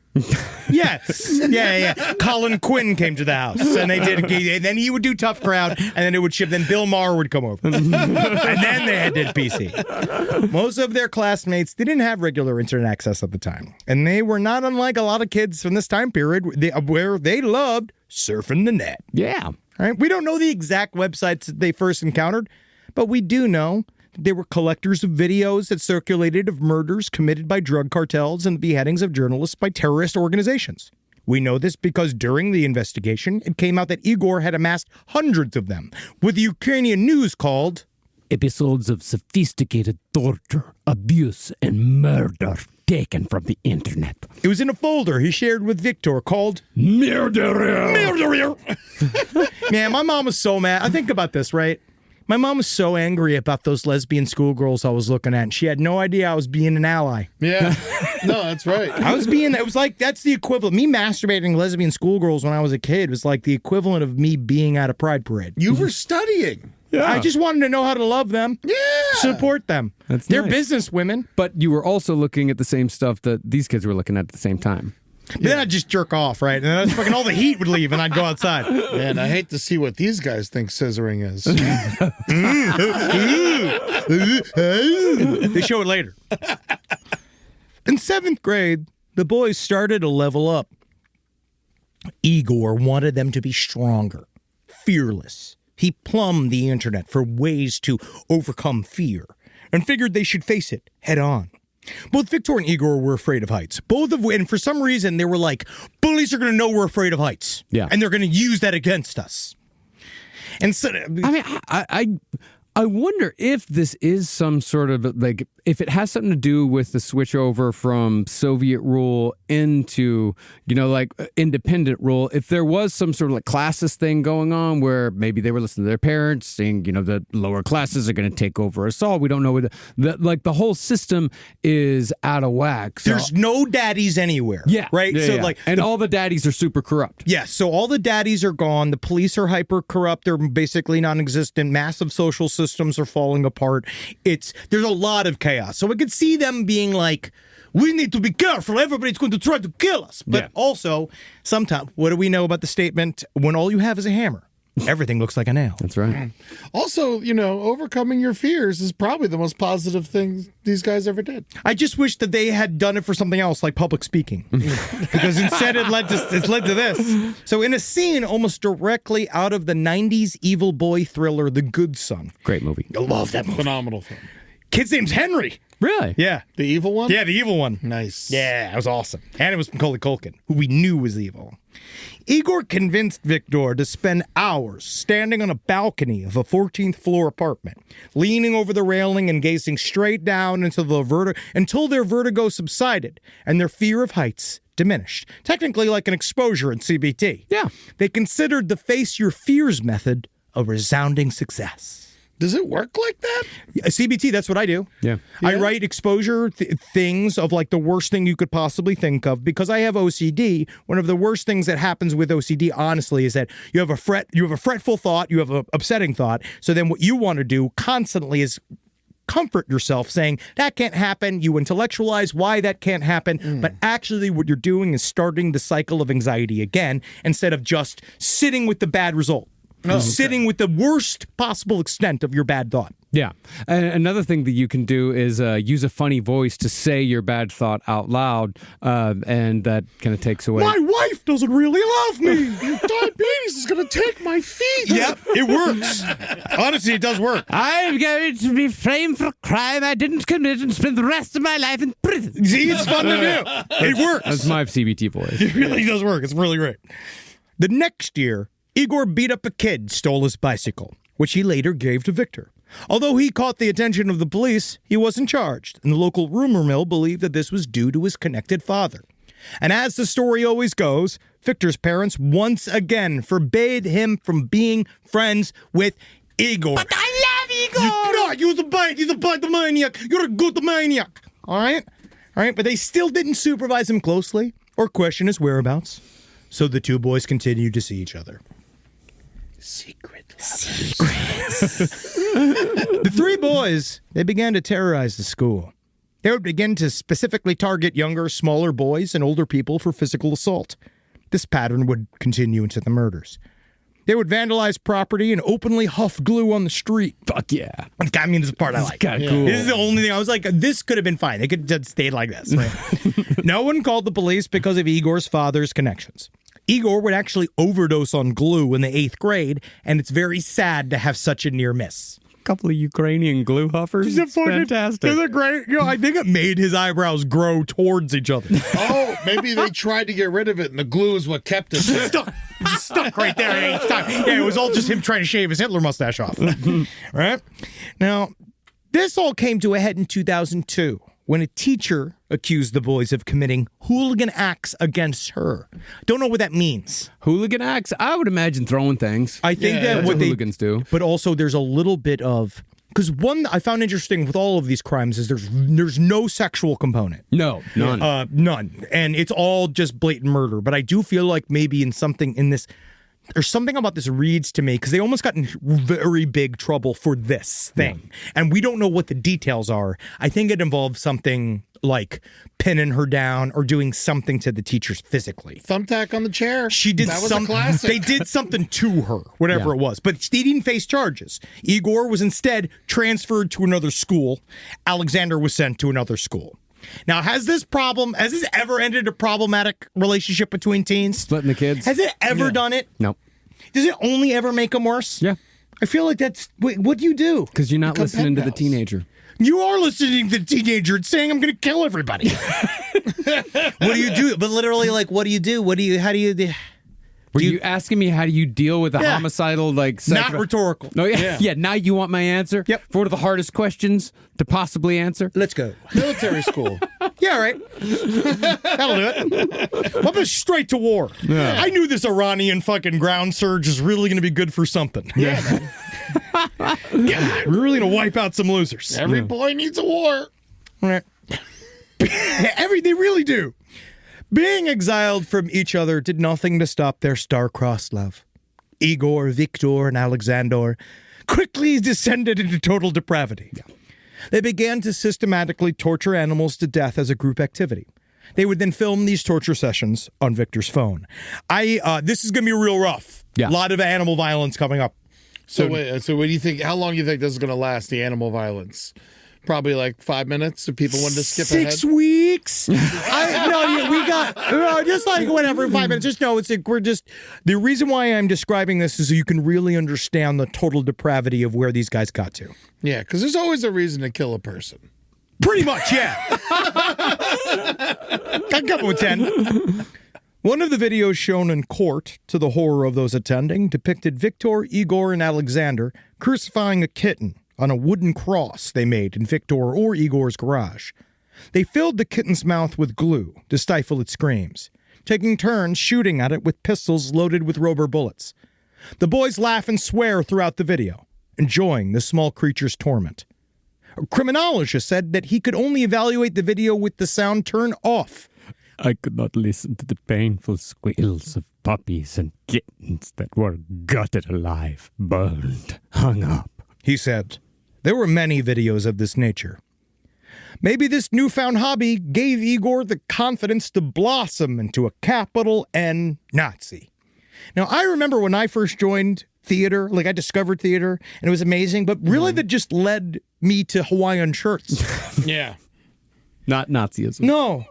Yes. Yeah. Colin Quinn came to the house, and and then he would do Tough Crowd, and then it would ship. Then Bill Maher would come over, and then they did PC. Most of their classmates, they didn't have regular internet access at the time, and they were not unlike a lot of kids from this time period where they loved surfing the net. Yeah. All right. We don't know the exact websites that they first encountered, but we do know they were collectors of videos that circulated of murders committed by drug cartels and beheadings of journalists by terrorist organizations. We know this because during the investigation, it came out that Igor had amassed hundreds of them, with the Ukrainian news called Episodes of sophisticated torture, abuse, and murder taken from the internet. It was in a folder he shared with Viktor called Murderer! Man, my mom was so mad. I think about this, right? My mom was so angry about those lesbian schoolgirls I was looking at, and she had no idea I was being an ally. Yeah. No, that's right. It was like, that's the equivalent. Me masturbating lesbian schoolgirls when I was a kid was like the equivalent of me being at a pride parade. You were studying. Yeah. I just wanted to know how to love them. Yeah. Support them. They're They're nice. business women. But you were also looking at the same stuff that these kids were looking at the same time. But then I'd just jerk off, right? And then fucking all the heat would leave and I'd go outside. Man, I hate to see what these guys think scissoring is. They show it later. In 7th grade, the boys started to level up. Igor wanted them to be stronger, fearless. He plumbed the internet for ways to overcome fear and figured they should face it head on. Both Viktor and Igor were afraid of heights. Both of which, and for some reason, they were like, bullies are going to know we're afraid of heights. Yeah. And they're going to use that against us. And so, I wonder if this is some sort of like, if it has something to do with the switch over from Soviet rule into, like independent rule. If there was some sort of like classist thing going on where maybe they were listening to their parents saying, the lower classes are going to take over us all. We don't know what the whole system is out of whack. So. There's no daddies anywhere. Yeah. Right? Yeah, so yeah. like, and all the daddies are super corrupt. Yeah, so all the daddies are gone. The police are hyper corrupt. They're basically non-existent. Massive social systems are falling apart. There's a lot of chaos. So I could see them being like, we need to be careful. Everybody's going to try to kill us. But also, sometimes, what do we know about the statement, when all you have is a hammer? Everything looks like a nail. That's right. Also, overcoming your fears is probably the most positive thing these guys ever did. I just wish that they had done it for something else, like public speaking. Because instead it led to this. So in a scene almost directly out of the 90s evil boy thriller, The Good Son. Great movie. I love that movie. Phenomenal film. Kid's name's Henry. Really? Yeah. The evil one? Yeah, the evil one. Nice. Yeah, it was awesome. And it was Macaulay Culkin, who we knew was evil. Igor convinced Viktor to spend hours standing on a balcony of a 14th floor apartment, leaning over the railing and gazing straight down until their vertigo subsided and their fear of heights diminished. Technically like an exposure in CBT. Yeah. They considered the face your fears method a resounding success. Does it work like that? CBT, that's what I do. Yeah. I write exposure things of like the worst thing you could possibly think of. Because I have OCD, one of the worst things that happens with OCD, honestly, is that you have a fretful thought, you have an upsetting thought. So then what you want to do constantly is comfort yourself saying, that can't happen. You intellectualize why that can't happen. But actually what you're doing is starting the cycle of anxiety again, instead of just sitting with the bad result. Sitting with the worst possible extent of your bad thought. Yeah. And another thing that you can do is use a funny voice to say your bad thought out loud, and that kind of takes away. My wife doesn't really love me. Diabetes is going to take my feet. Yep, it works. Honestly, it does work. I'm going to be framed for a crime I didn't commit and spend the rest of my life in prison. See, it's fun to do. It works. That's my CBT voice. It really does work. It's really great. The next year, Igor beat up a kid, stole his bicycle, which he later gave to Viktor. Although he caught the attention of the police, he wasn't charged, and the local rumor mill believed that this was due to his connected father. And as the story always goes, Viktor's parents once again forbade him from being friends with Igor. But I love Igor! He's a bad maniac. You're a good maniac. All right? But they still didn't supervise him closely or question his whereabouts. So the two boys continued to see each other. Secrets. The three boys, they began to terrorize the school. They would begin to specifically target younger, smaller boys and older people for physical assault. This pattern would continue into the murders. They would vandalize property and openly huff glue on the street. Fuck yeah. I mean, this is the part I like. Kind of cool. This is the only thing I was like, this could have been fine. They could have stayed like this. Right? No one called the police because of Igor's father's connections. Igor would actually overdose on glue in the 8th grade, and it's very sad to have such a near miss. A couple of Ukrainian glue huffers. It's fantastic. Isn't it great? I think it made his eyebrows grow towards each other. Oh, maybe they tried to get rid of it, and the glue is what kept it there. Stuck right there each time. Yeah, it was all just him trying to shave his Hitler mustache off. Right? Now, this all came to a head in 2002 when a teacher accused the boys of committing hooligan acts against her. Don't know what that means. Hooligan acts? I would imagine throwing things. I think That's what hooligans do. But also there's a little bit of... Because one I found interesting with all of these crimes is there's no sexual component. No, none. None. And it's all just blatant murder. But I do feel like maybe in something in this... There's something about this reads to me, because they almost got in very big trouble for this thing. Yeah. And we don't know what the details are. I think it involves something like pinning her down or doing something to the teachers physically. Thumbtack on the chair. She did that was something. a classic. They did something to her, whatever it was. But they didn't face charges. Igor was instead transferred to another school. Alexander was sent to another school. Now, has this ever ended a problematic relationship between teens? Splitting the kids? Has it ever done it? No. Does it only ever make them worse? Yeah. I feel like what do you do? Because you're not Become listening to pen the pals. teenager. You are listening to the teenager and saying, I'm going to kill everybody. What do you do? But literally, like, what do you do? How do you... Were you asking me how do you deal with a homicidal, like... Not rhetorical. No, yeah. Now you want my answer? Yep. For one of the hardest questions to possibly answer? Let's go. Military school. Yeah, all right. That'll do it. I'll go straight to war. Yeah. I knew this Iranian fucking ground surge is really going to be good for something. Yeah, man. God, we're really going to wipe out some losers. Every boy needs a war. All right. They really do. Being exiled from each other did nothing to stop their star-crossed love. Igor, Viktor, and Alexander quickly descended into total depravity. Yeah. They began to systematically torture animals to death as a group activity. They would then film these torture sessions on Viktor's phone. This is going to be real rough. Yeah. A lot of animal violence coming up. So what do you think? How long do you think this is going to last? The animal violence, probably like 5 minutes. If people wanted to skip 6 ahead. weeks. We got just like whatever 5 minutes. Just know it's like we're just. The reason why I'm describing this is so you can really understand the total depravity of where these guys got to. Yeah, because there's always a reason to kill a person. Pretty much, yeah. Got a couple of 10. One of the videos shown in court, to the horror of those attending, depicted Viktor, Igor, and Alexander crucifying a kitten on a wooden cross they made in Viktor or Igor's garage. They filled the kitten's mouth with glue to stifle its screams, taking turns shooting at it with pistols loaded with rubber bullets. The boys laugh and swear throughout the video, enjoying the small creature's torment. A criminologist said that he could only evaluate the video with the sound turned off. I could not listen to the painful squeals of puppies and kittens that were gutted alive, burned, hung up. He said. There were many videos of this nature. Maybe this newfound hobby gave Igor the confidence to blossom into a capital N Nazi. Now, I remember when I first joined theater, like I discovered theater, and it was amazing, but really that just led me to Hawaiian shirts. Yeah. Not Nazism. No.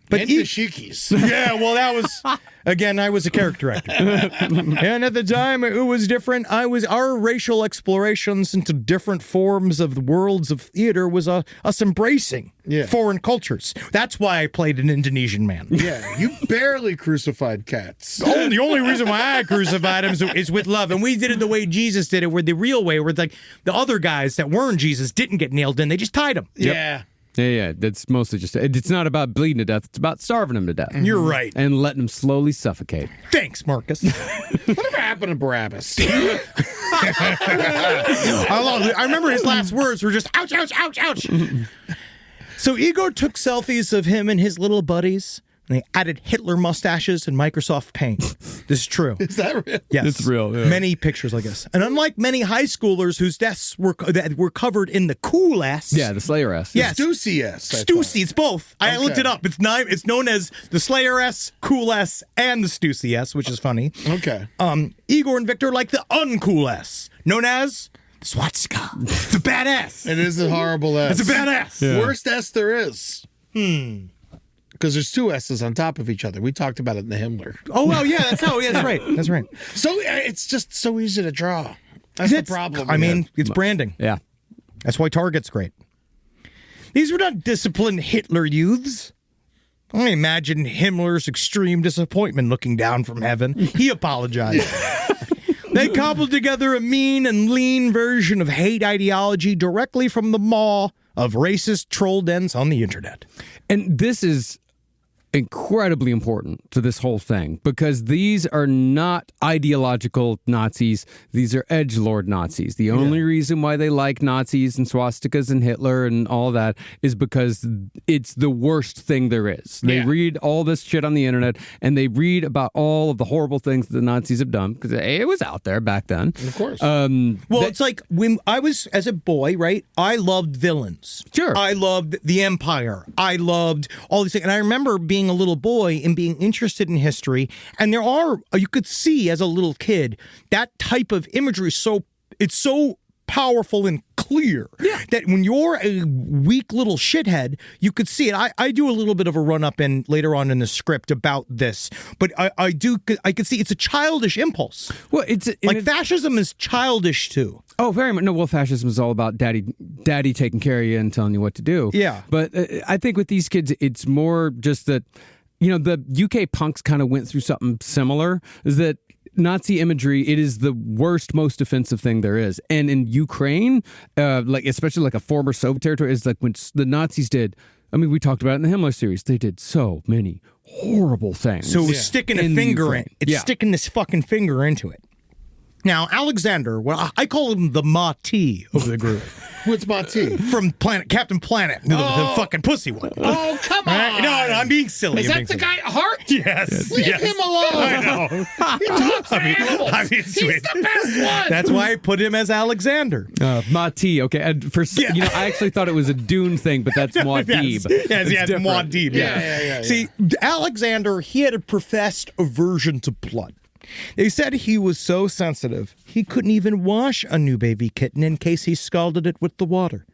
But And dashikis. yeah, well, that was, again, I was a character actor. And at the time, it was different. Our racial explorations into different forms of the worlds of theater was us embracing foreign cultures. That's why I played an Indonesian man. Yeah, you barely crucified cats. The only reason why I crucified him is with love. And we did it the way Jesus did it, where the real way, where like the other guys that weren't Jesus didn't get nailed in. They just tied them. Yeah. Yeah. That's mostly just... It's not about bleeding to death. It's about starving them to death. You're right. And letting them slowly suffocate. Thanks, Marcus. Whatever happened to Barabbas? I remember his last words were just, ouch, ouch, ouch, ouch. So Igor took selfies of him and his little buddies, and they added Hitler mustaches and Microsoft Paint. This is true. Is that real? Yes. It's real, yeah. Many pictures like this. And unlike many high schoolers whose desks were covered in the cool S. Yeah, the Slayer S. Yes. Stussy S. I Stussy, it's both. I Okay. looked it up. It's known as the Slayer S, Cool S, and the Stussy S, which is funny. thought. Okay. Igor and Viktor like the uncool S, known as the swastika. It's a badass. It is a horrible S. It's a badass. Yeah. Worst S there is. Because there's two S's on top of each other. We talked about it in the Himmler. Oh, well, yeah, that's right. That's right. So it's just so easy to draw. That's the problem. I mean, it's branding. Yeah. That's why Target's great. These were not disciplined Hitler youths. I imagine Himmler's extreme disappointment looking down from heaven. He apologized. They cobbled together a mean and lean version of hate ideology directly from the maw of racist troll dens on the internet. And this is incredibly important to this whole thing because these are not ideological Nazis. These are edgelord Nazis. The only reason why they like Nazis and swastikas and Hitler and all that is because it's the worst thing there is. They read all this shit on the internet and they read about all of the horrible things that the Nazis have done because it was out there back then. Of course. It's like when I was as a boy, right? I loved villains. Sure. I loved the Empire. I loved all these things. And I remember being a little boy and being interested in history. And you could see as a little kid, that type of imagery it's so powerful and clear that when you're a weak little shithead, you could see it. I do a little bit of a run up in later on in the script about this, but I could see it's a childish impulse. Well, it's fascism is childish too. Oh, very much. No, well, fascism is all about daddy taking care of you and telling you what to do. Yeah. But I think with these kids, it's more just that, the UK punks kind of went through something similar, is that Nazi imagery, it is the worst, most offensive thing there is. And in Ukraine, especially like a former Soviet territory, is like when the Nazis did, I mean, we talked about it in the Himmler series, they did so many horrible things. So it's sticking a finger in. It's sticking this fucking finger into it. Now, Alexander, well, I call him the Ma-T of the group. What's Ma-T? From Captain Planet, the fucking pussy one. Oh, come on. No, I'm being silly. Is that the guy, Hart? Yes. Leave him alone. I know. He talks to animals. He's the best one. That's why I put him as Alexander. Ma-T, okay. And I actually thought it was a Dune thing, but that's Muad'Dib. Yes, Muad'Dib. Yeah. See, Alexander, he had a professed aversion to blood. They said he was so sensitive, he couldn't even wash a new baby kitten in case he scalded it with the water.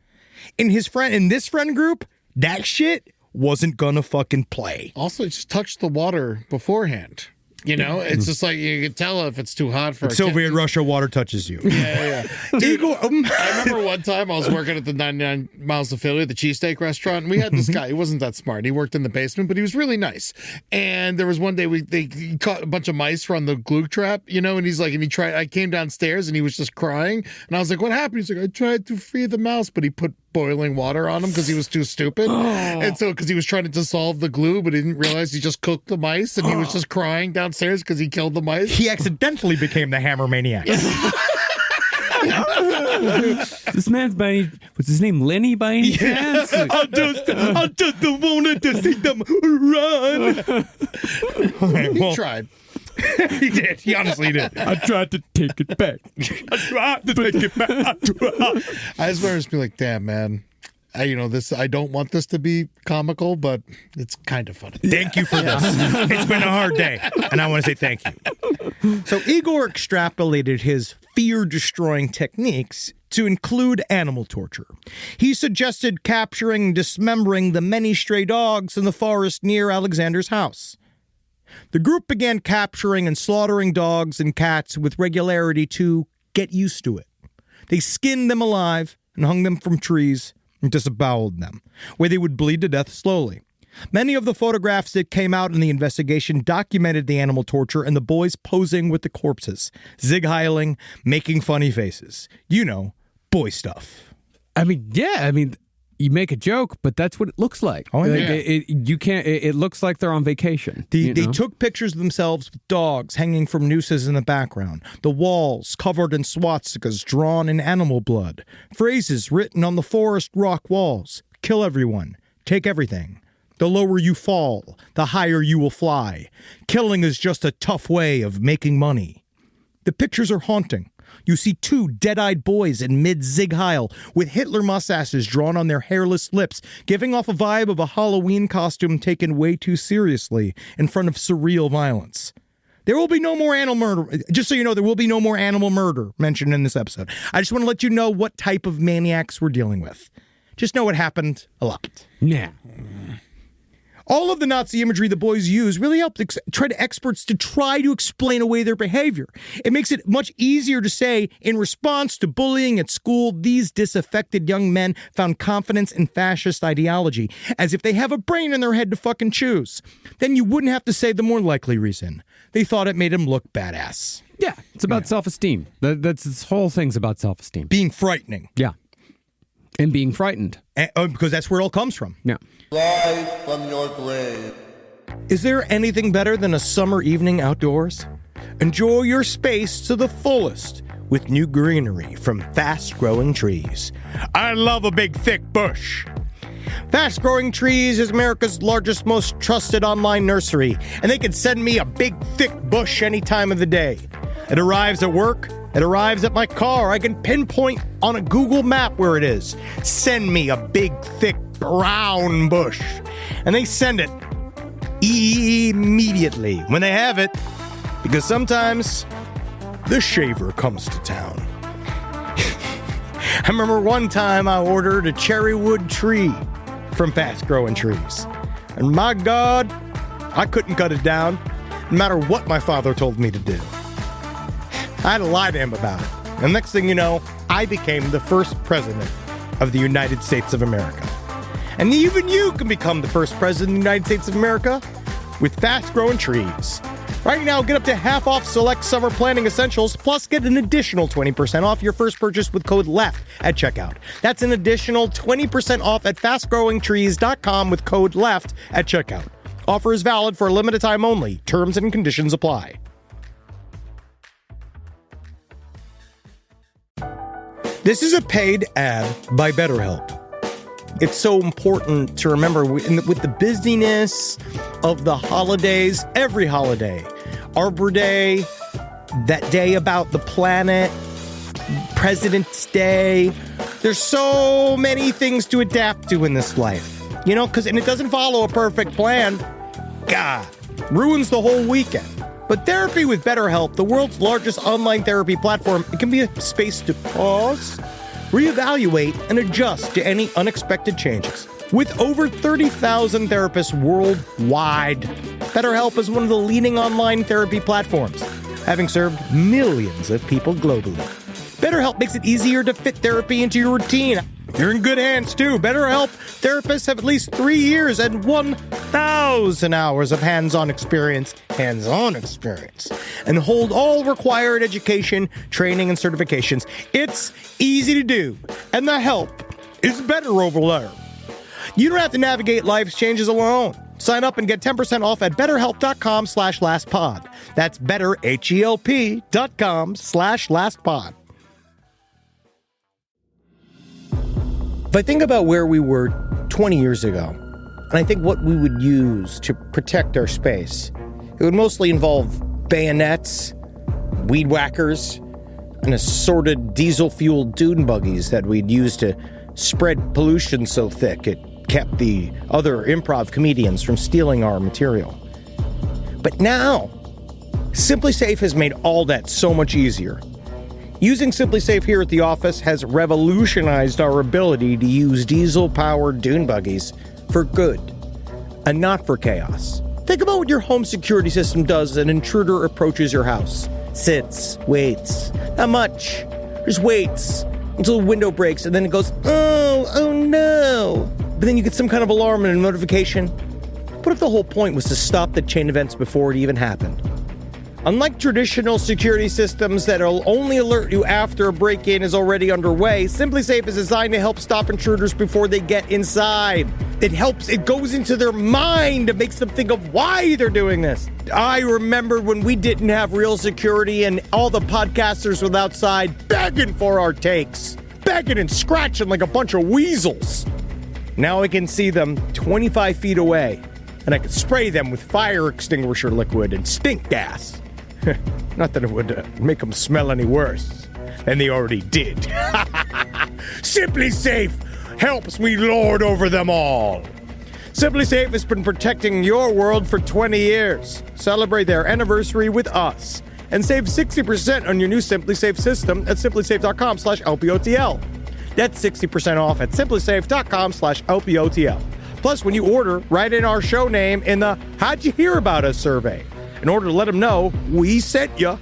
In this friend group, that shit wasn't gonna fucking play. Also, just touch the water beforehand. It's just like you can tell if it's too hot for Soviet Russia, water touches you. Yeah. Igor, I remember one time I was working at the 99 Miles of Philly, the cheesesteak restaurant, and we had this guy. He wasn't that smart. He worked in the basement, but he was really nice. And there was one day he caught a bunch of mice from the glue trap, and he's like, I came downstairs and he was just crying. And I was like, what happened? He's like, I tried to free the mouse, but he put boiling water on him because he was too stupid. And so, because he was trying to dissolve the glue, but he didn't realize he just cooked the mice, and he was just crying downstairs because he killed the mice. He accidentally became the Hammer Maniac. This man's what's his name, Lenny by any chance? I just wanted to see them run. He tried. He did. He honestly did. I tried to take it back. I just remember just be like, damn, man. I don't want this to be comical, but it's kind of funny. Thank you for this. It's been a hard day, and I want to say thank you. So Igor extrapolated his fear-destroying techniques to include animal torture. He suggested capturing and dismembering the many stray dogs in the forest near Alexander's house. The group began capturing and slaughtering dogs and cats with regularity to get used to it. They skinned them alive and hung them from trees and disemboweled them, where they would bleed to death slowly. Many of the photographs that came out in the investigation documented the animal torture and the boys posing with the corpses, zig-heiling, making funny faces. Boy stuff. You make a joke, but that's what it looks like. Oh, yeah. It looks like they're on vacation. They took pictures of themselves with dogs hanging from nooses in the background, the walls covered in swastikas drawn in animal blood, phrases written on the forest rock walls: kill everyone, take everything. The lower you fall, the higher you will fly. Killing is just a tough way of making money. The pictures are haunting. You see two dead-eyed boys in mid-zig-heil with Hitler mustaches drawn on their hairless lips, giving off a vibe of a Halloween costume taken way too seriously in front of surreal violence. There will be no more animal murder. Just so you know, there will be no more animal murder mentioned in this episode. I just want to let you know what type of maniacs we're dealing with. Just know it happened a lot. Yeah. All of the Nazi imagery the boys use really helped experts to try to explain away their behavior. It makes it much easier to say, in response to bullying at school, these disaffected young men found confidence in fascist ideology, as if they have a brain in their head to fucking choose. Then you wouldn't have to say the more likely reason. They thought it made them look badass. Yeah, it's about self-esteem. This whole thing's about self-esteem. Being frightening. Yeah. And being frightened. Because that's where it all comes from. Yeah. Rise from your grave. Is there anything better than a summer evening outdoors? Enjoy your space to the fullest with new greenery from Fast Growing Trees. I love a big, thick bush. Fast Growing Trees is America's largest, most trusted online nursery, and they can send me a big, thick bush any time of the day. It arrives at work. It arrives at my car. I can pinpoint on a Google map where it is. Send me a big, thick, brown bush. And they send it immediately when they have it, because sometimes the shaver comes to town. I remember one time I ordered a cherrywood tree from Fast Growing Trees. And my God, I couldn't cut it down, no matter what my father told me to do. I had to lie to him about it. And next thing you know, I became the first president of the United States of America. And even you can become the first president of the United States of America with Fast Growing Trees. Right now, get up to half off select summer planning essentials, plus get an additional 20% off your first purchase with code LEFT at checkout. That's an additional 20% off at fastgrowingtrees.com with code LEFT at checkout. Offer is valid for a limited time only. Terms and conditions apply. This is a paid ad by BetterHelp. It's so important to remember with the busyness of the holidays, every holiday, Arbor Day, that day about the planet, President's Day. There's so many things to adapt to in this life, and it doesn't follow a perfect plan. God, ruins the whole weekend. But therapy with BetterHelp, the world's largest online therapy platform, it can be a space to pause, reevaluate, and adjust to any unexpected changes. With over 30,000 therapists worldwide, BetterHelp is one of the leading online therapy platforms, having served millions of people globally. BetterHelp makes it easier to fit therapy into your routine. You're in good hands, too. BetterHelp therapists have at least 3 years and 1,000 hours of hands-on experience, and hold all required education, training, and certifications. It's easy to do, and the help is better over there. You don't have to navigate life's changes alone. Sign up and get 10% off at betterhelp.com/lastpod. That's betterhelp.com/lastpod. If I think about where we were 20 years ago, and I think what we would use to protect our space, it would mostly involve bayonets, weed whackers, and assorted diesel-fueled dune buggies that we'd use to spread pollution so thick it kept the other improv comedians from stealing our material. But now, Simply Safe has made all that so much easier. Using Simply Safe here at the office has revolutionized our ability to use diesel-powered dune buggies for good and not for chaos. Think about what your home security system does as an intruder approaches your house. Sits, waits. Not much. Just waits until the window breaks and then it goes, oh no. But then you get some kind of alarm and a notification. What if the whole point was to stop the chain events before it even happened? Unlike traditional security systems that'll only alert you after a break-in is already underway, Simply Safe is designed to help stop intruders before they get inside. It goes into their mind and makes them think of why they're doing this. I remember when we didn't have real security and all the podcasters were outside begging for our takes. Begging and scratching like a bunch of weasels. Now I can see them 25 feet away, and I can spray them with fire extinguisher liquid and stink gas. Not that it would make them smell any worse than they already did. Simply Safe helps me lord over them all. Simply Safe has been protecting your world for 20 years. Celebrate their anniversary with us and save 60% on your new Simply Safe system at simplysafe.com/LPOTL. That's 60% off at simplysafe.com/LPOTL. Plus, when you order, write in our show name in the How'd You Hear About Us survey in order to let them know we sent you.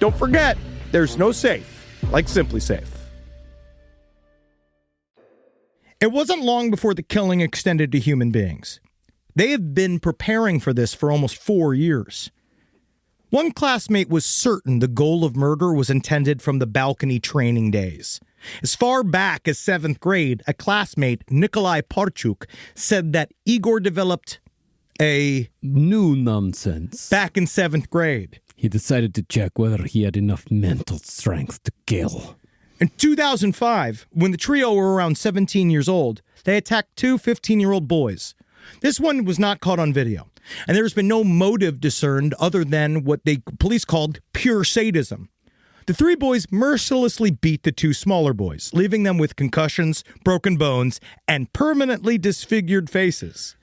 Don't forget, there's no safe like Simply Safe. It wasn't long before the killing extended to human beings. They have been preparing for this for almost 4 years. One classmate was certain the goal of murder was intended from the balcony training days. As far back as 7th grade, a classmate, Nikolai Parchuk, said that Igor developed a New nonsense. back in 7th grade. He decided to check whether he had enough mental strength to kill. In 2005, when the trio were around 17 years old, they attacked two 15-year-old boys. This one was not caught on video, and there's been no motive discerned other than what the police called pure sadism. The three boys mercilessly beat the two smaller boys, leaving them with concussions, broken bones, and permanently disfigured faces.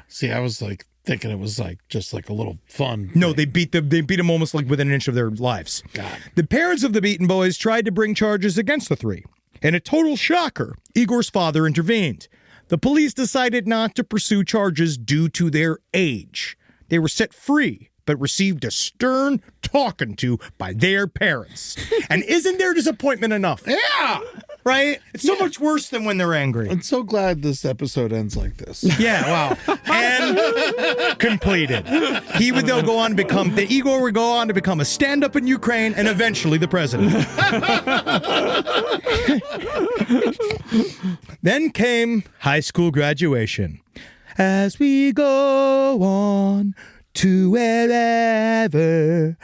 See, I was like thinking it was like just like a little fun. No, they beat them almost like within an inch of their lives. God. The parents of the beaten boys tried to bring charges against the three. In a total shocker, Igor's father intervened. The police decided not to pursue charges due to their age. They were set free, but received a stern talking to by their parents. And isn't their disappointment enough? Yeah. Right? It's so much worse than when they're angry. I'm so glad this episode ends like this. Yeah, wow. And completed. He would though go on to become, the Igor would go on to become a stand-up in Ukraine and eventually the president. Then came high school graduation. As we go on to wherever,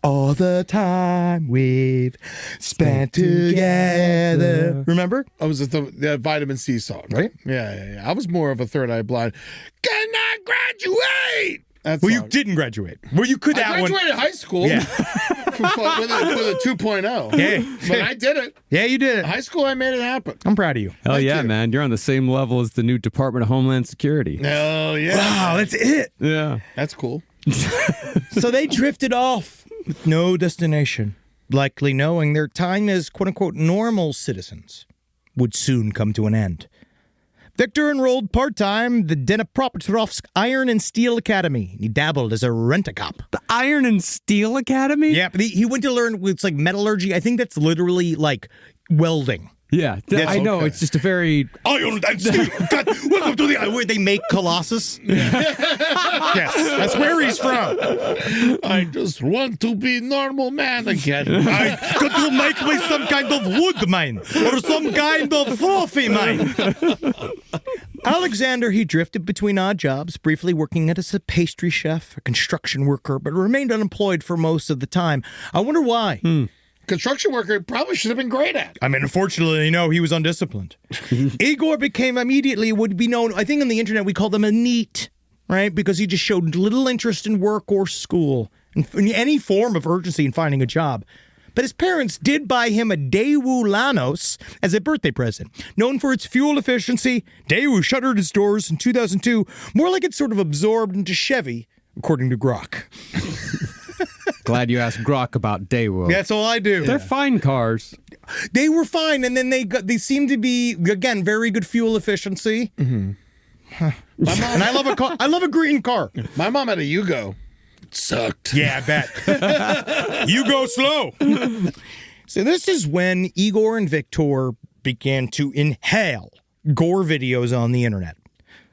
all the time we've spent together. Remember? I was at the Vitamin C song. Right? Yeah. I was more of a Third Eye Blind. Can I graduate? That's Well, you didn't graduate. Well, you could I that one. graduated high school Yeah. with a 2.0. Yeah. But I did it. Yeah, you did it. High school, I made it happen. I'm proud of you. Hell Thank yeah, you. man. You're on the same level as the new Department of Homeland Security. Hell yeah. Wow, that's it. Yeah. That's cool. So they drifted off with no destination, likely knowing their time as quote-unquote normal citizens would soon come to an end. Viktor enrolled part-time the Dnepropetrovsk Iron and Steel Academy. He dabbled as a rent-a-cop. The Iron and Steel Academy? Yeah, but he went to learn, it's like metallurgy. I think that's literally like welding. Yeah. I know. okay. It's just a very... Iron and Steel. God, welcome to the where they make Colossus. Yes, that's where he's from. I just want to be normal man again. Could you make me some kind of wood mine or some kind of fluffy mine? Alexander, he drifted between odd jobs, briefly working as a pastry chef, a construction worker, but remained unemployed for most of the time. I wonder why. Construction worker probably should have been great at. I mean, unfortunately, no, he was undisciplined. Igor became immediately, would be known, I think on the internet, we called him a NEET, right? Because he just showed little interest in work or school, and any form of urgency in finding a job. But his parents did buy him a Daewoo Lanos as a birthday present. Known for its fuel efficiency, Daewoo shuttered its doors in 2002, more like it sort of absorbed into Chevy, according to Grok. Glad you asked Grok about Daewoo. That's all I do. They're fine cars. They were fine, and then they seem to be, again, very good fuel efficiency. Mm-hmm. And I love a car. I love a green car. My mom had a Yugo. It sucked. Yeah, I bet. You go slow. So this is when Igor and Viktor began to inhale gore videos on the internet.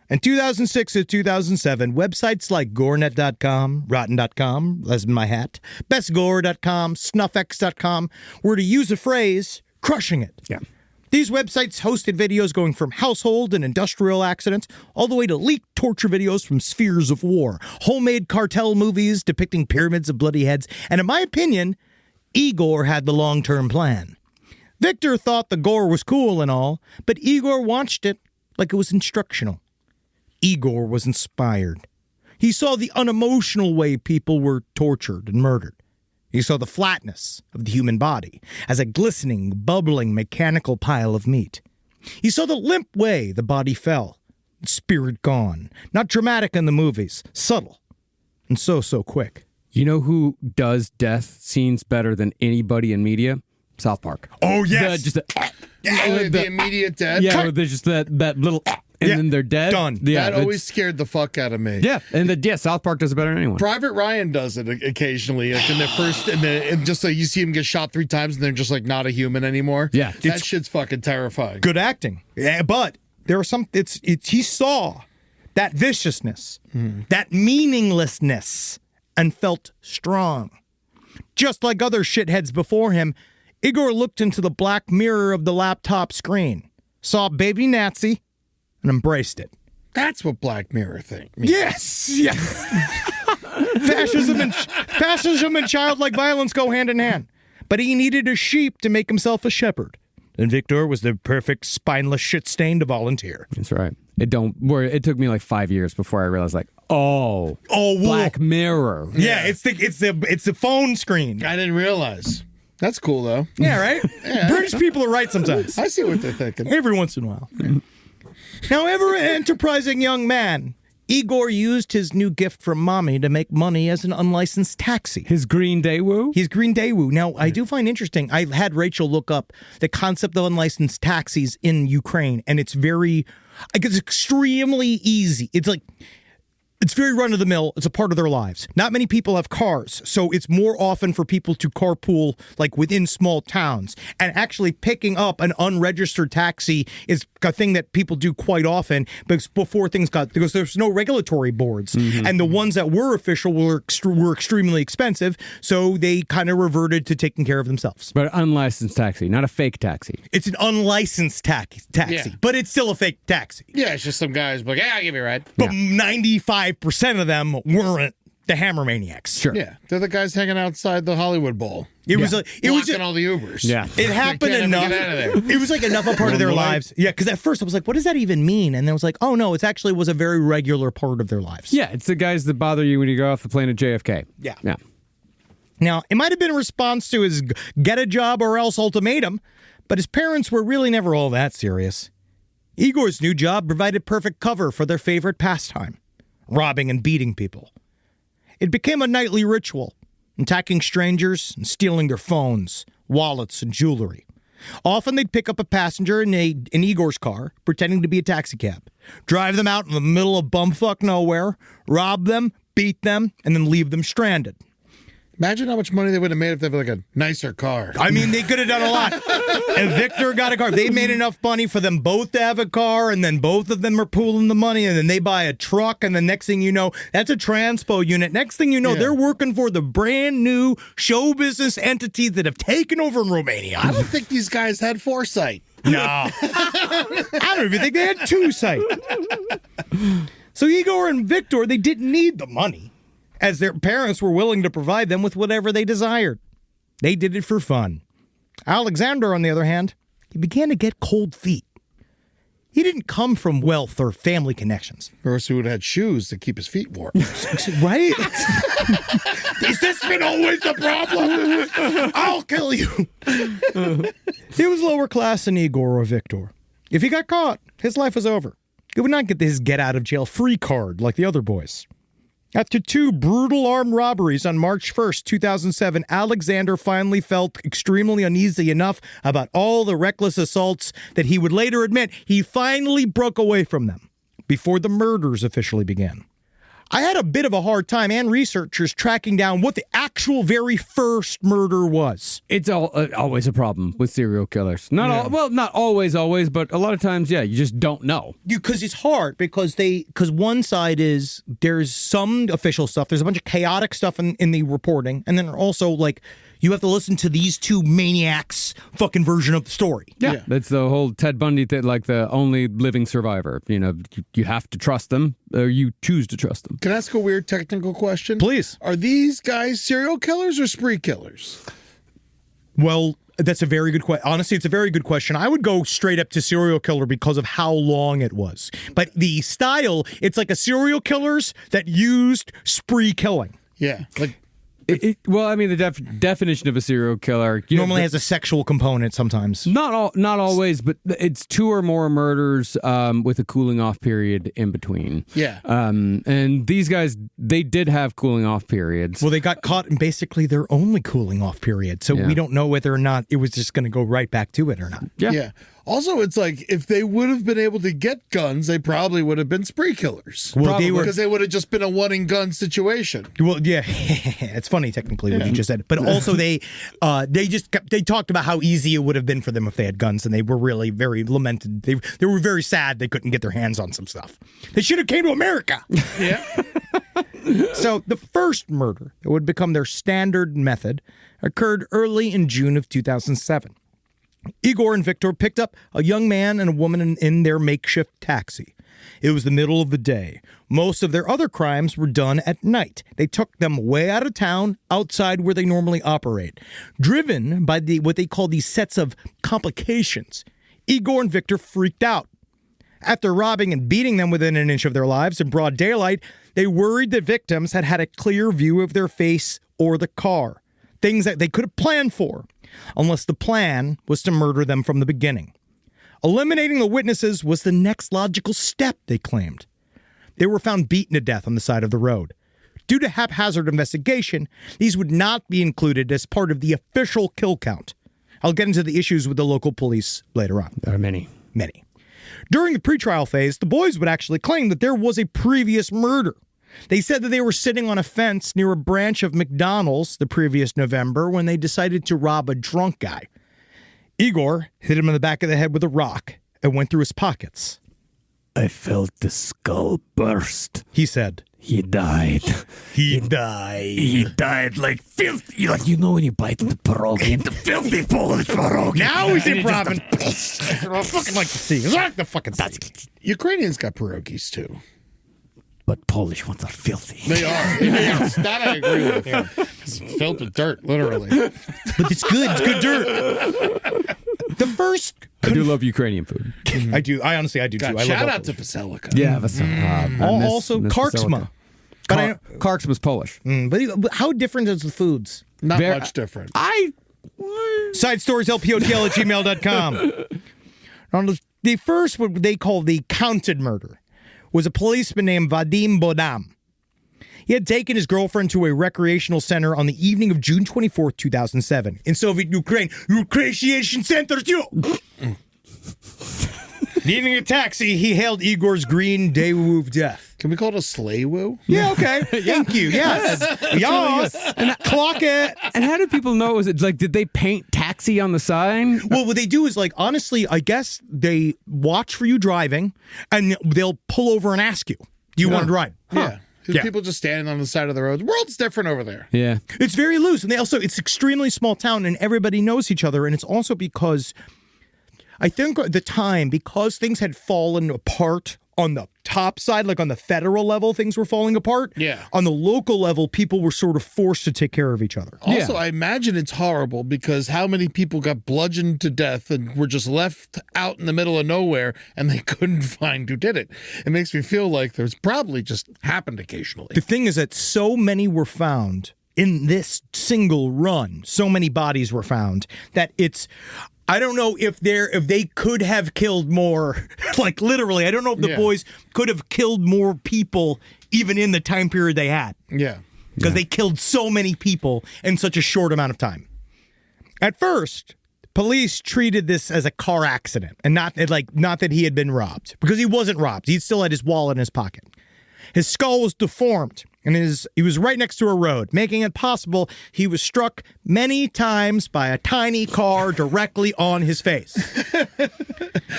In 2006 to 2007, websites like gorenet.com, rotten.com, Les My Hat, bestgore.com, snuffx.com were, to use a phrase, crushing it. Yeah. These websites hosted videos going from household and industrial accidents all the way to leaked torture videos from spheres of war, homemade cartel movies depicting pyramids of bloody heads, and in my opinion, Igor had the long-term plan. Viktor thought the gore was cool and all, but Igor watched it like it was instructional. Igor was inspired. He saw the unemotional way people were tortured and murdered. He saw the flatness of the human body as a glistening, bubbling, mechanical pile of meat. He saw the limp way the body fell, spirit gone, not dramatic in the movies, subtle, and so quick. You know who does death scenes better than anybody in media? South Park. Oh, yes! The immediate death. Yeah, where there's just that little... And then they're dead. Done. Yeah, That always scared the fuck out of me. Yeah, and South Park does it better than anyone. Private Ryan does it occasionally, like in the first, and just like you see him get shot 3 times, and they're just like not a human anymore. Yeah. that shit's fucking terrifying. Good acting. Yeah, but there are some, he saw that viciousness, that meaninglessness, and felt strong. Just like other shitheads before him, Igor looked into the black mirror of the laptop screen, saw baby Nazi, and embraced it. That's what Black Mirror means. Yes. Fascism and childlike violence go hand in hand. But he needed a sheep to make himself a shepherd. And Viktor was the perfect spineless shit stain to volunteer. That's right. It took me like 5 years before I realized, like, Black Mirror. Yeah, it's the phone screen. I didn't realize. That's cool, though. Yeah, right? Yeah. British people are right sometimes. I see what they're thinking. Every once in a while. Now, ever an enterprising young man, Igor used his new gift from mommy to make money as an unlicensed taxi. His Green Daewoo? His Green Daewoo. Now, I do find interesting, I had Rachel look up the concept of unlicensed taxis in Ukraine, and it's extremely easy. It's very run-of-the-mill. It's a part of their lives. Not many people have cars, so it's more often for people to carpool, like, within small towns. And actually picking up an unregistered taxi is a thing that people do quite often because because there's no regulatory boards. Mm-hmm. And the ones that were official were extremely expensive, so they kind of reverted to taking care of themselves. But unlicensed taxi, not a fake taxi. It's an unlicensed taxi, but it's still a fake taxi. Yeah, it's just some guys like, I'll give you a ride. But 95% of them weren't the Hammer Maniacs. Sure. Yeah, they're the guys hanging outside the Hollywood Bowl. It was blocking all the Ubers. Yeah. It happened enough. Get out of there. It was like enough a part of their lives. Yeah, because at first I was like, what does that even mean? And then I was like, oh no, it actually was a very regular part of their lives. Yeah, it's the guys that bother you when you go off the plane at JFK. Yeah. Yeah. Now, it might have been a response to his get a job or else ultimatum, but his parents were really never all that serious. Igor's new job provided perfect cover for their favorite pastime, robbing and beating people. It became a nightly ritual, attacking strangers and stealing their phones, wallets, and jewelry. Often they'd pick up a passenger in Igor's car, pretending to be a taxicab, drive them out in the middle of bumfuck nowhere, rob them, beat them, and then leave them stranded. Imagine how much money they would have made if they had like a nicer car. I mean, they could have done a lot. If Viktor got a car, they made enough money for them both to have a car, and then both of them are pooling the money, and then they buy a truck, and the next thing you know, that's a transpo unit. Next thing you know, they're working for the brand new show business entities that have taken over in Romania. I don't think these guys had foresight. No. I don't even think they had two sight. So Igor and Viktor, they didn't need the money, as their parents were willing to provide them with whatever they desired. They did it for fun. Alexander, on the other hand, he began to get cold feet. He didn't come from wealth or family connections. Or else he would have had shoes to keep his feet warm. Right? Has this been always the problem? I'll kill you. He was lower class than Igor or Viktor. If he got caught, his life was over. He would not get his get-out-of-jail-free card like the other boys. After 2 brutal armed robberies on March 1st, 2007, Alexander finally felt extremely uneasy enough about all the reckless assaults that he would later admit he finally broke away from them before the murders officially began. I had a bit of a hard time and researchers tracking down what the actual very first murder was. It's always a problem with serial killers. Not always, but a lot of times, you just don't know. Because it's hard because one side is there's some official stuff. There's a bunch of chaotic stuff in the reporting. And then also like you have to listen to these two maniacs fucking version of the story. Yeah. That's the whole Ted Bundy thing, like the only living survivor. You know, you have to trust them or you choose to trust them. Can I ask a weird technical question? Please. Are these guys serial killers or spree killers? Well, that's a very good question. Honestly, it's a very good question. I would go straight up to serial killer because of how long it was. But the style, it's like a serial killers that used spree killing. Yeah. Like, the definition of a serial killer normally has a sexual component sometimes. Not always, but it's 2 or more murders with a cooling off period in between. Yeah. And these guys, they did have cooling off periods. Well, they got caught in basically their only cooling off period, so we don't know whether or not it was just going to go right back to it or not. Yeah. Also, it's like if they would have been able to get guns, they probably would have been spree killers. Well, because they would have just been a one and gun situation. Well, yeah, it's funny technically what you just said, but also they talked about how easy it would have been for them if they had guns, and they were really very lamented. They were very sad they couldn't get their hands on some stuff. They should have came to America. Yeah. So the first murder that would become their standard method occurred early in June of 2007. Igor and Viktor picked up a young man and a woman in their makeshift taxi. It was the middle of the day. Most of their other crimes were done at night. They took them way out of town, outside where they normally operate. Driven by what they call these sets of complications, Igor and Viktor freaked out. After robbing and beating them within an inch of their lives in broad daylight, they worried the victims had had a clear view of their face or the car. Things that they could have planned for, unless the plan was to murder them from the beginning. Eliminating the witnesses was the next logical step, they claimed. They were found beaten to death on the side of the road. Due to haphazard investigation, these would not be included as part of the official kill count. I'll get into the issues with the local police later on. There are many. Many. During the pretrial phase, the boys would actually claim that there was a previous murder. They said that they were sitting on a fence near a branch of McDonald's the previous November when they decided to rob a drunk guy. Igor hit him in the back of the head with a rock and went through his pockets. I felt the skull burst. He said, He died. He died. He died like filthy. Like, you know when you bite the pierogi and the filthy Polish pierogi. Now he's improvising. I fucking like to see. I like the fucking see. Ukrainians got pierogies too. But Polish ones are filthy. They are. Yes, that I agree with. Yeah. It's filled with dirt, literally. But it's good. It's good dirt. The first... I do love Ukrainian food. I do. I honestly too. I Shout love out to Vasilika. Yeah, also Karksma. But Karksma's Polish. But how different is the foods? Not much different. Side stories, lpotl@gmail.com. On the first, what they call the counted murder, was a policeman named Vadim Bodam. He had taken his girlfriend to a recreational center on the evening of June 24th, 2007. In Soviet Ukraine, recreation center too. Needing a taxi, he hailed Igor's green Daewoo of death. Can we call it a sleigh woo? Yeah, okay. Thank you. Yes. Yes. And clock it. And how do people know? Was it like, did they paint taxi on the sign? Well, what they do is, like, honestly, I guess they watch for you driving and they'll pull over and ask you, do you want to ride? Yeah. People just standing on the side of the road. The world's different over there. Yeah. It's very loose. And it's extremely small town and everybody knows each other. And it's also because I think at the time, because things had fallen apart on the top side, like on the federal level, things were falling apart. Yeah. On the local level, people were sort of forced to take care of each other. Also, I imagine it's horrible because how many people got bludgeoned to death and were just left out in the middle of nowhere and they couldn't find who did it. It makes me feel like there's probably just happened occasionally. The thing is that so many were found in this single run. So many bodies were found that I don't know if they could have killed more, like literally. I don't know if the boys could have killed more people even in the time period they had. Yeah. Because they killed so many people in such a short amount of time. At first, police treated this as a car accident and not that he had been robbed, because he wasn't robbed. He still had his wallet in his pocket. His skull was deformed, and he was right next to a road, making it possible he was struck many times by a tiny car directly on his face.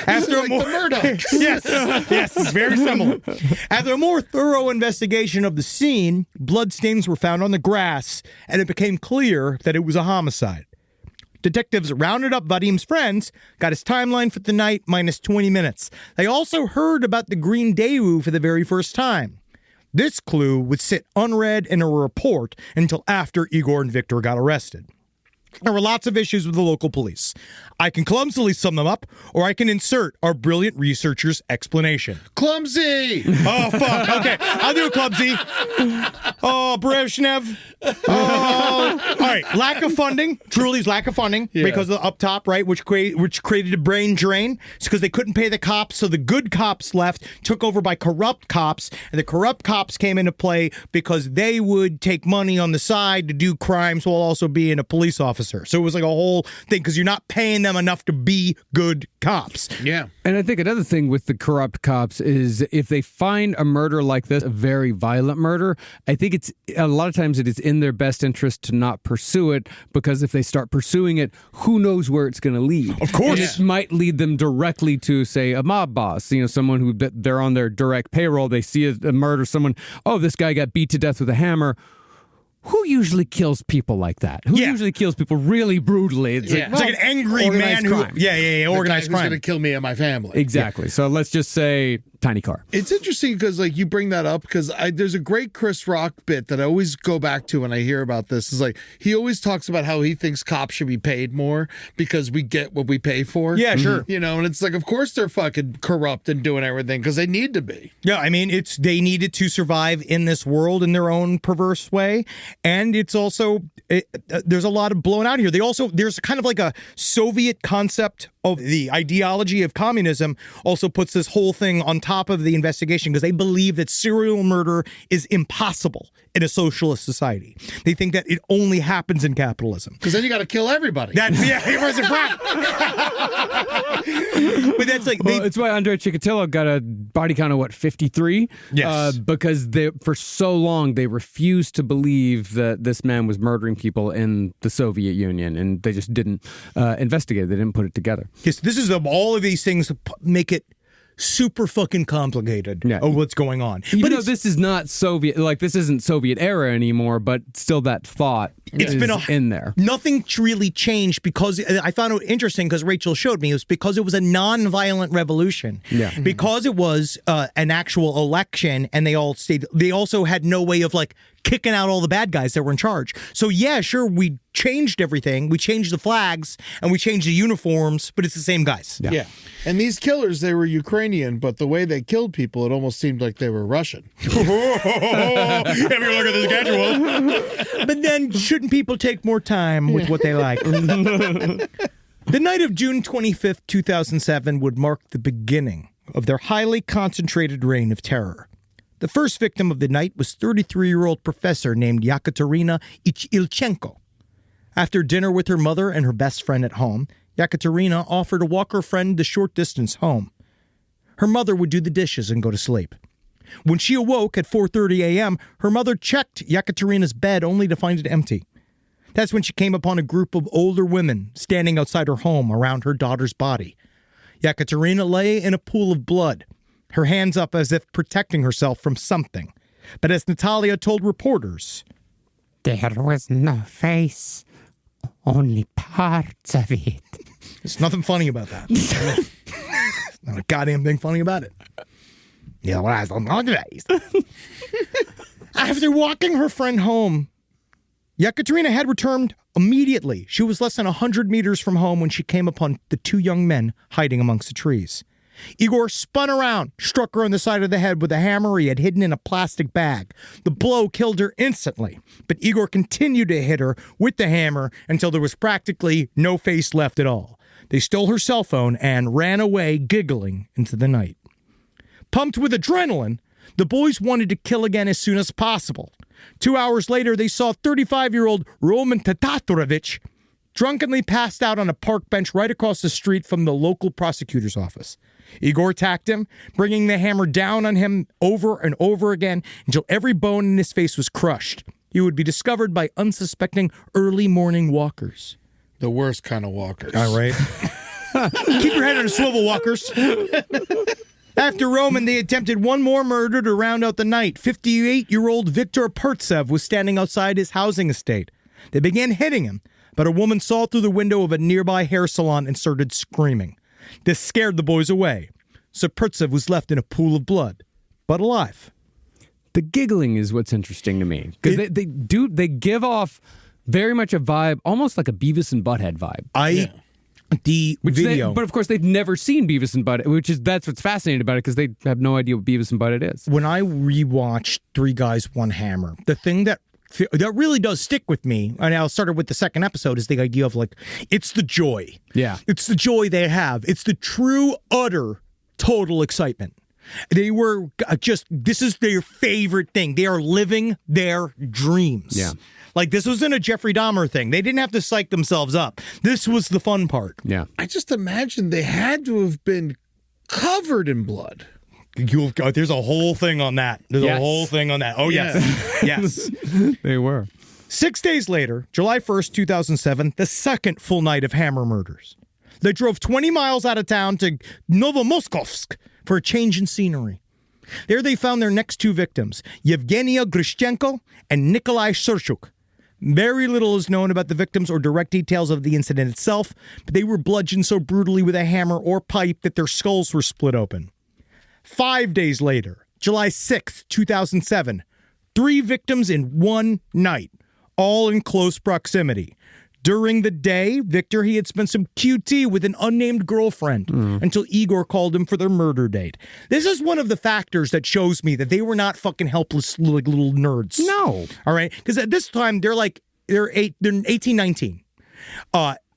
After like the Murdochs. Yes, it's very similar. After a more thorough investigation of the scene, bloodstains were found on the grass, and it became clear that it was a homicide. Detectives rounded up Vadim's friends, got his timeline for the night minus 20 minutes. They also heard about the green Daewoo for the very first time. This clue would sit unread in a report until after Igor and Viktor got arrested. There were lots of issues with the local police. I can clumsily sum them up, or I can insert our brilliant researcher's explanation. Clumsy! Oh, fuck. Okay, I'll do a clumsy. Oh, Brezhnev. Oh. All right, lack of funding. Truly's lack of funding because of the up top, right, which created a brain drain. It's because they couldn't pay the cops, so the good cops left, took over by corrupt cops, and the corrupt cops came into play because they would take money on the side to do crimes while also being a police officer. So it was like a whole thing because you're not paying them enough to be good cops. Yeah. And I think another thing with the corrupt cops is if they find a murder like this, a very violent murder, I think it's a lot of times it is in their best interest to not pursue it, because if they start pursuing it, who knows where it's going to lead. Of course. And it might lead them directly to, say, a mob boss, someone who they're on their direct payroll. They see a murder, someone, oh, this guy got beat to death with a hammer. who usually kills people like that? Who usually kills people really brutally? It's Yeah. It's like an angry man who, crime. organized Who's crime. going to kill me and my family? Exactly. So let's just say tiny car. It's interesting because like you bring that up because there's a great Chris Rock bit that I always go back to when I hear about this. Is like he always talks about how he thinks cops should be paid more because we get what we pay for. Yeah, sure. You know, and it's like, of course they're fucking corrupt and doing everything because they need to be. Yeah, I mean, they needed to survive in this world in their own perverse way, and it's also there's a lot of blown out here. There's kind of like a Soviet concept of the ideology of communism. Also puts this whole thing on top of the investigation because they believe that serial murder is impossible in a socialist society. They think that it only happens in capitalism. Because then you got to kill everybody. That's it wasn't right. But that's like It's why Andrei Chikatilo got a body count of 53? Yes. Because for so long they refused to believe that this man was murdering people in the Soviet Union, and they just didn't investigate it. They didn't put it together. Yes, this is all of these things make it super fucking complicated of what's going on. Even though this is not Soviet, like this isn't Soviet era anymore, but still that thought is in there. Nothing really changed because I found it interesting because Rachel showed me it was because it was a non-violent revolution. Yeah. Because it was an actual election and they all stayed. They also had no way of like kicking out all the bad guys that were in charge. So yeah, sure, we changed everything. We changed the flags and we changed the uniforms, but it's the same guys. Yeah. And these killers, they were Ukrainian, but the way they killed people, it almost seemed like they were Russian. If you look at the schedule. But then shouldn't people take more time with what they like? The night of June 25th, 2007 would mark the beginning of their highly concentrated reign of terror. The first victim of the night was 33-year-old professor named Yekaterina Ilchenko. After dinner with her mother and her best friend at home, Yekaterina offered to walk her friend the short distance home. Her mother would do the dishes and go to sleep. When she awoke at 4:30 a.m., her mother checked Yekaterina's bed only to find it empty. That's when she came upon a group of older women standing outside her home around her daughter's body. Yekaterina lay in a pool of blood, her hands up as if protecting herself from something. But as Natalia told reporters, there was no face, only parts of it. There's nothing funny about that. There's not a goddamn thing funny about it. Yeah, well, I don't know. After walking her friend home, Yekaterina had returned immediately. She was less than 100 meters from home when she came upon the two young men hiding amongst the trees. Igor spun around, struck her on the side of the head with a hammer he had hidden in a plastic bag. The blow killed her instantly, but Igor continued to hit her with the hammer until there was practically no face left at all. They stole her cell phone and ran away giggling into the night. Pumped with adrenaline, the boys wanted to kill again as soon as possible. 2 hours later, they saw 35-year-old Roman Tatarovich drunkenly passed out on a park bench right across the street from the local prosecutor's office. Igor attacked him, bringing the hammer down on him over and over again until every bone in his face was crushed. He would be discovered by unsuspecting early morning walkers. The worst kind of walkers. All right. Keep your head on a swivel, walkers. After Roman, they attempted one more murder to round out the night. 58-year-old Viktor Pertsev was standing outside his housing estate. They began hitting him, but a woman saw through the window of a nearby hair salon and started screaming. This scared the boys away. So Pertsev was left in a pool of blood, but alive. The giggling is what's interesting to me because they give off very much a vibe, almost like a Beavis and Butthead vibe. The video, but of course they've never seen Beavis and Butthead, that's what's fascinating about it because they have no idea what Beavis and Butthead is. When I rewatched Three Guys, One Hammer, the thing that really does stick with me, and I'll start with the second episode, is the idea of like, it's the joy. Yeah. It's the joy they have. It's the true, utter, total excitement. They were this is their favorite thing. They are living their dreams. Yeah. Like, this wasn't a Jeffrey Dahmer thing. They didn't have to psych themselves up. This was the fun part. Yeah. I just imagine they had to have been covered in blood. There's a whole thing on that. There's a whole thing on that. Oh, yes. Yes. They were. 6 days later, July 1st, 2007, the second full night of hammer murders. They drove 20 miles out of town to Novomoskovsk for a change in scenery. There they found their next two victims, Yevgenia Grishchenko and Nikolai Surchuk. Very little is known about the victims or direct details of the incident itself, but they were bludgeoned so brutally with a hammer or pipe that their skulls were split open. 5 days later, July 6th, 2007, 3 victims in one night, all in close proximity. During the day, Victor, he had spent some QT with an unnamed girlfriend until Igor called him for their murder date. This is one of the factors that shows me that they were not fucking helpless little nerds. No. All right? Because at this time, they're 18, 19.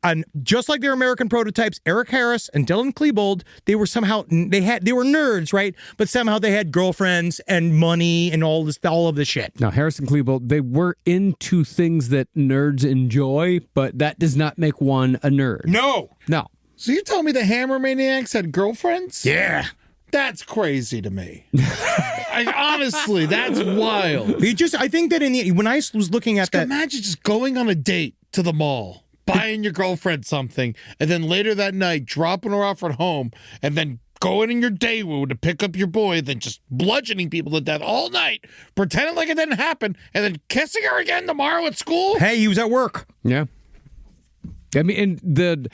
And just like their American prototypes, Eric Harris and Dylan Klebold, they were nerds, right? But somehow they had girlfriends and money and all of this shit. Now, Harris and Klebold, they were into things that nerds enjoy, but that does not make one a nerd. No. So you tell me the Hammer Maniacs had girlfriends? Yeah. That's crazy to me. Honestly, that's wild. I think that when I was looking at that, imagine just going on a date to the mall, buying your girlfriend something, and then later that night dropping her off at home, and then going in your Daewoo to pick up your boy, then just bludgeoning people to death all night, pretending like it didn't happen, and then kissing her again tomorrow at school? Hey, he was at work. Yeah. I mean, and the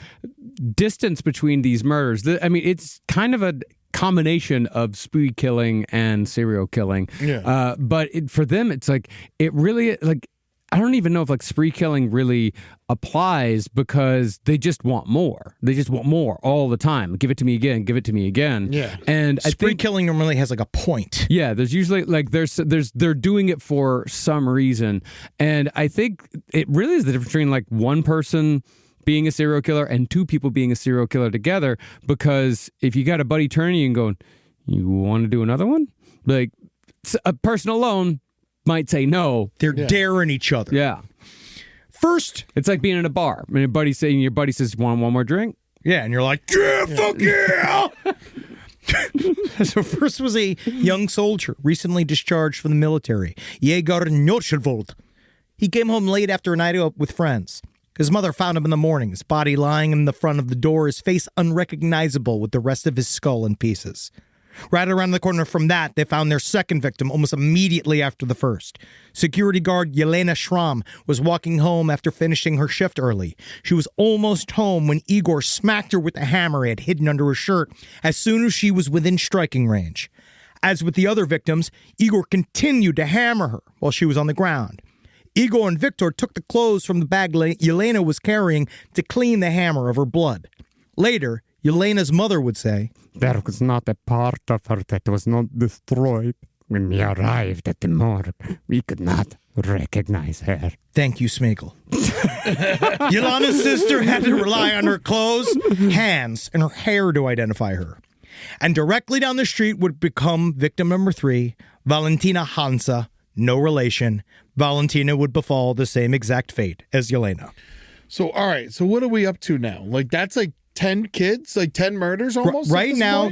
distance between these murders, it's kind of a combination of spree killing and serial killing. Yeah. But for them, it's like, it really, like, I don't even know if like spree killing really applies because they just want more. They just want more all the time. Give it to me again. Give it to me again. Yeah. And spree killing normally has like a point. Yeah. There's usually like they're doing it for some reason, and I think it really is the difference between like one person being a serial killer and two people being a serial killer together. Because if you got a buddy turning you and going, "You want to do another one?" Like a person alone might say no. They're daring each other. Yeah. First, it's like being in a bar. And your buddy says, "Want one more drink?" Yeah, and you're like, "Yeah, fuck yeah!" So first was a young soldier recently discharged from the military, Igor Nochevod. He came home late after a night out with friends. His mother found him in the morning, his body lying in the front of the door, his face unrecognizable with the rest of his skull in pieces. Right around the corner from that, they found their second victim almost immediately after the first. Security guard Yelena Schramm was walking home after finishing her shift early. She was almost home when Igor smacked her with the hammer he had hidden under her shirt as soon as she was within striking range. As with the other victims, Igor continued to hammer her while she was on the ground. Igor and Viktor took the clothes from the bag Yelena was carrying to clean the hammer of her blood. Later, Yelena's mother would say, "There was not a part of her that was not destroyed. When we arrived at the morgue, we could not recognize her." Thank you, Smeagol. Yelena's sister had to rely on her clothes, hands, and her hair to identify her. And directly down the street would become victim number 3, Valentina Hansa, no relation. Valentina would befall the same exact fate as Yelena. So, all right. So what are we up to now? Like, that's like 10 kids? Like 10 murders almost? Right now,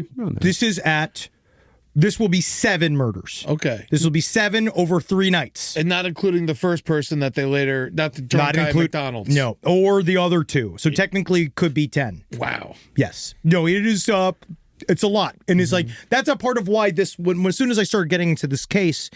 this will be 7 murders. Okay. This will be 7 over 3 nights. And not including the first person that they later, not the drunk guy at McDonald's. No, or the other 2. So technically it could be 10. Wow. Yes. No, it is, it's a lot. And it's like, that's a part of why as soon as I started getting into this case,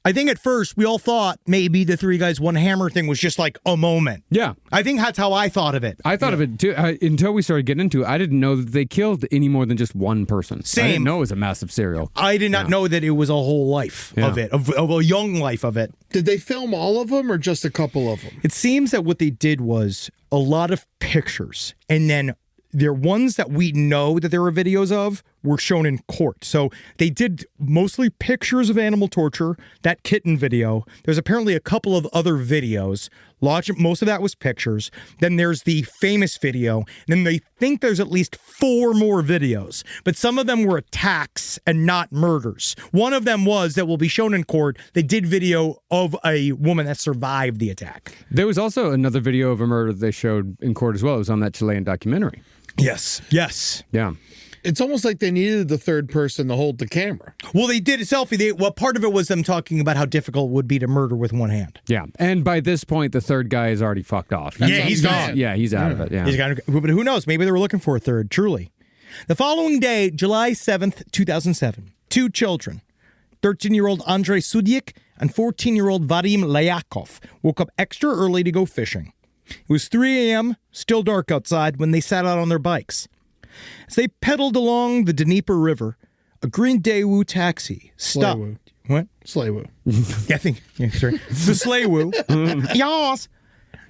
I think at first we all thought maybe the 3 guys, 1 hammer thing was just like a moment. Yeah. I think that's how I thought of it. I thought of it too. Until we started getting into it, I didn't know that they killed any more than just one person. Same. I didn't know it was a massive serial. I did not know that it was a whole life of it, of a young life of it. Did they film all of them or just a couple of them? It seems that what they did was a lot of pictures, and then they're ones that we know that there are videos of were shown in court. So they did mostly pictures of animal torture, that kitten video. There's apparently a couple of other videos. Most of that was pictures. Then there's the famous video. Then they think there's at least 4 more videos. But some of them were attacks and not murders. One of them that will be shown in court. They did video of a woman that survived the attack. There was also another video of a murder that they showed in court as well. It was on that Chilean documentary. Yes. Yeah. It's almost like they needed the third person to hold the camera. Well, they did a selfie. Part of it was them talking about how difficult it would be to murder with one hand. Yeah. And by this point, the third guy is already fucked off. He's gone. Yeah, he's out of it. Yeah. But who knows? Maybe they were looking for a third, truly. The following day, July 7th, 2007, 2 children. 13-year-old Andrei Sudyk and 14-year-old Vadim Layakov woke up extra early to go fishing. It was 3 a.m., still dark outside, when they sat out on their bikes. As they pedaled along the Dnepr River, a green Daewoo taxi stopped. Slaywoo. What? Slaywoo. Yeah, I think. Yeah, sorry. The Slaywoo. Yas.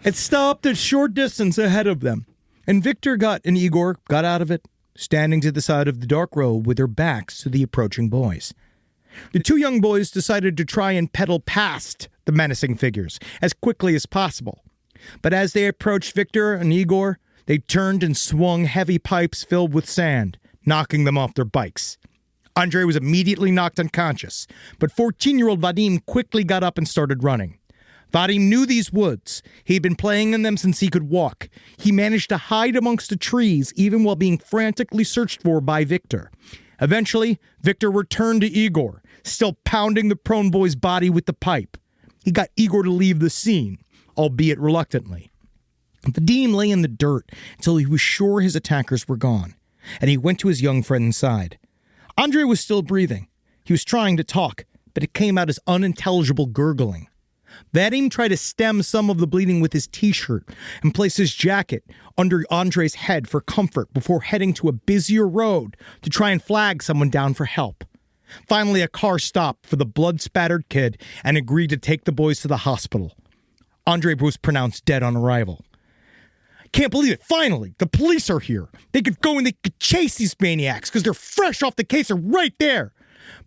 It stopped a short distance ahead of them, and Viktor and Igor got out of it, standing to the side of the dark road with their backs to the approaching boys. The 2 young boys decided to try and pedal past the menacing figures as quickly as possible. But as they approached Viktor and Igor, they turned and swung heavy pipes filled with sand, knocking them off their bikes. Andrei was immediately knocked unconscious, but 14-year-old Vadim quickly got up and started running. Vadim knew these woods. He'd been playing in them since he could walk. He managed to hide amongst the trees even while being frantically searched for by Viktor. Eventually, Viktor returned to Igor, still pounding the prone boy's body with the pipe. He got Igor to leave the scene, albeit reluctantly. Vadim lay in the dirt until he was sure his attackers were gone, and he went to his young friend's side. Andrei was still breathing. He was trying to talk, but it came out as unintelligible gurgling. Vadim tried to stem some of the bleeding with his t-shirt and place his jacket under Andrei's head for comfort before heading to a busier road to try and flag someone down for help. Finally, a car stopped for the blood-spattered kid and agreed to take the boys to the hospital. Andrei was pronounced dead on arrival. Can't believe it. Finally, the police are here. They could go and they could chase these maniacs because they're fresh off the case. They're right there.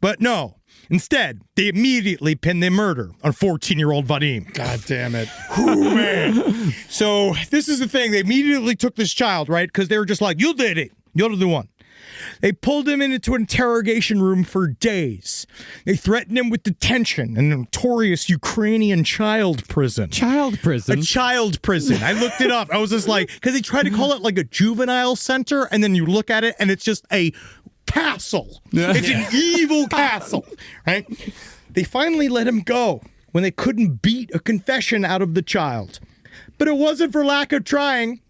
But no. Instead, they immediately pinned the murder on 14-year-old Vadim. God damn it. Ooh, man. So this is the thing. They immediately took this child, right? Because they were just like, you did it. You're the one. They pulled him into an interrogation room for days. They threatened him with detention in a notorious Ukrainian child prison. Child prison? A child prison. I looked it up. I was just like, because they tried to call it like a juvenile center, and then you look at it, and it's just a castle. It's an evil castle, right? They finally let him go when they couldn't beat a confession out of the child. But it wasn't for lack of trying.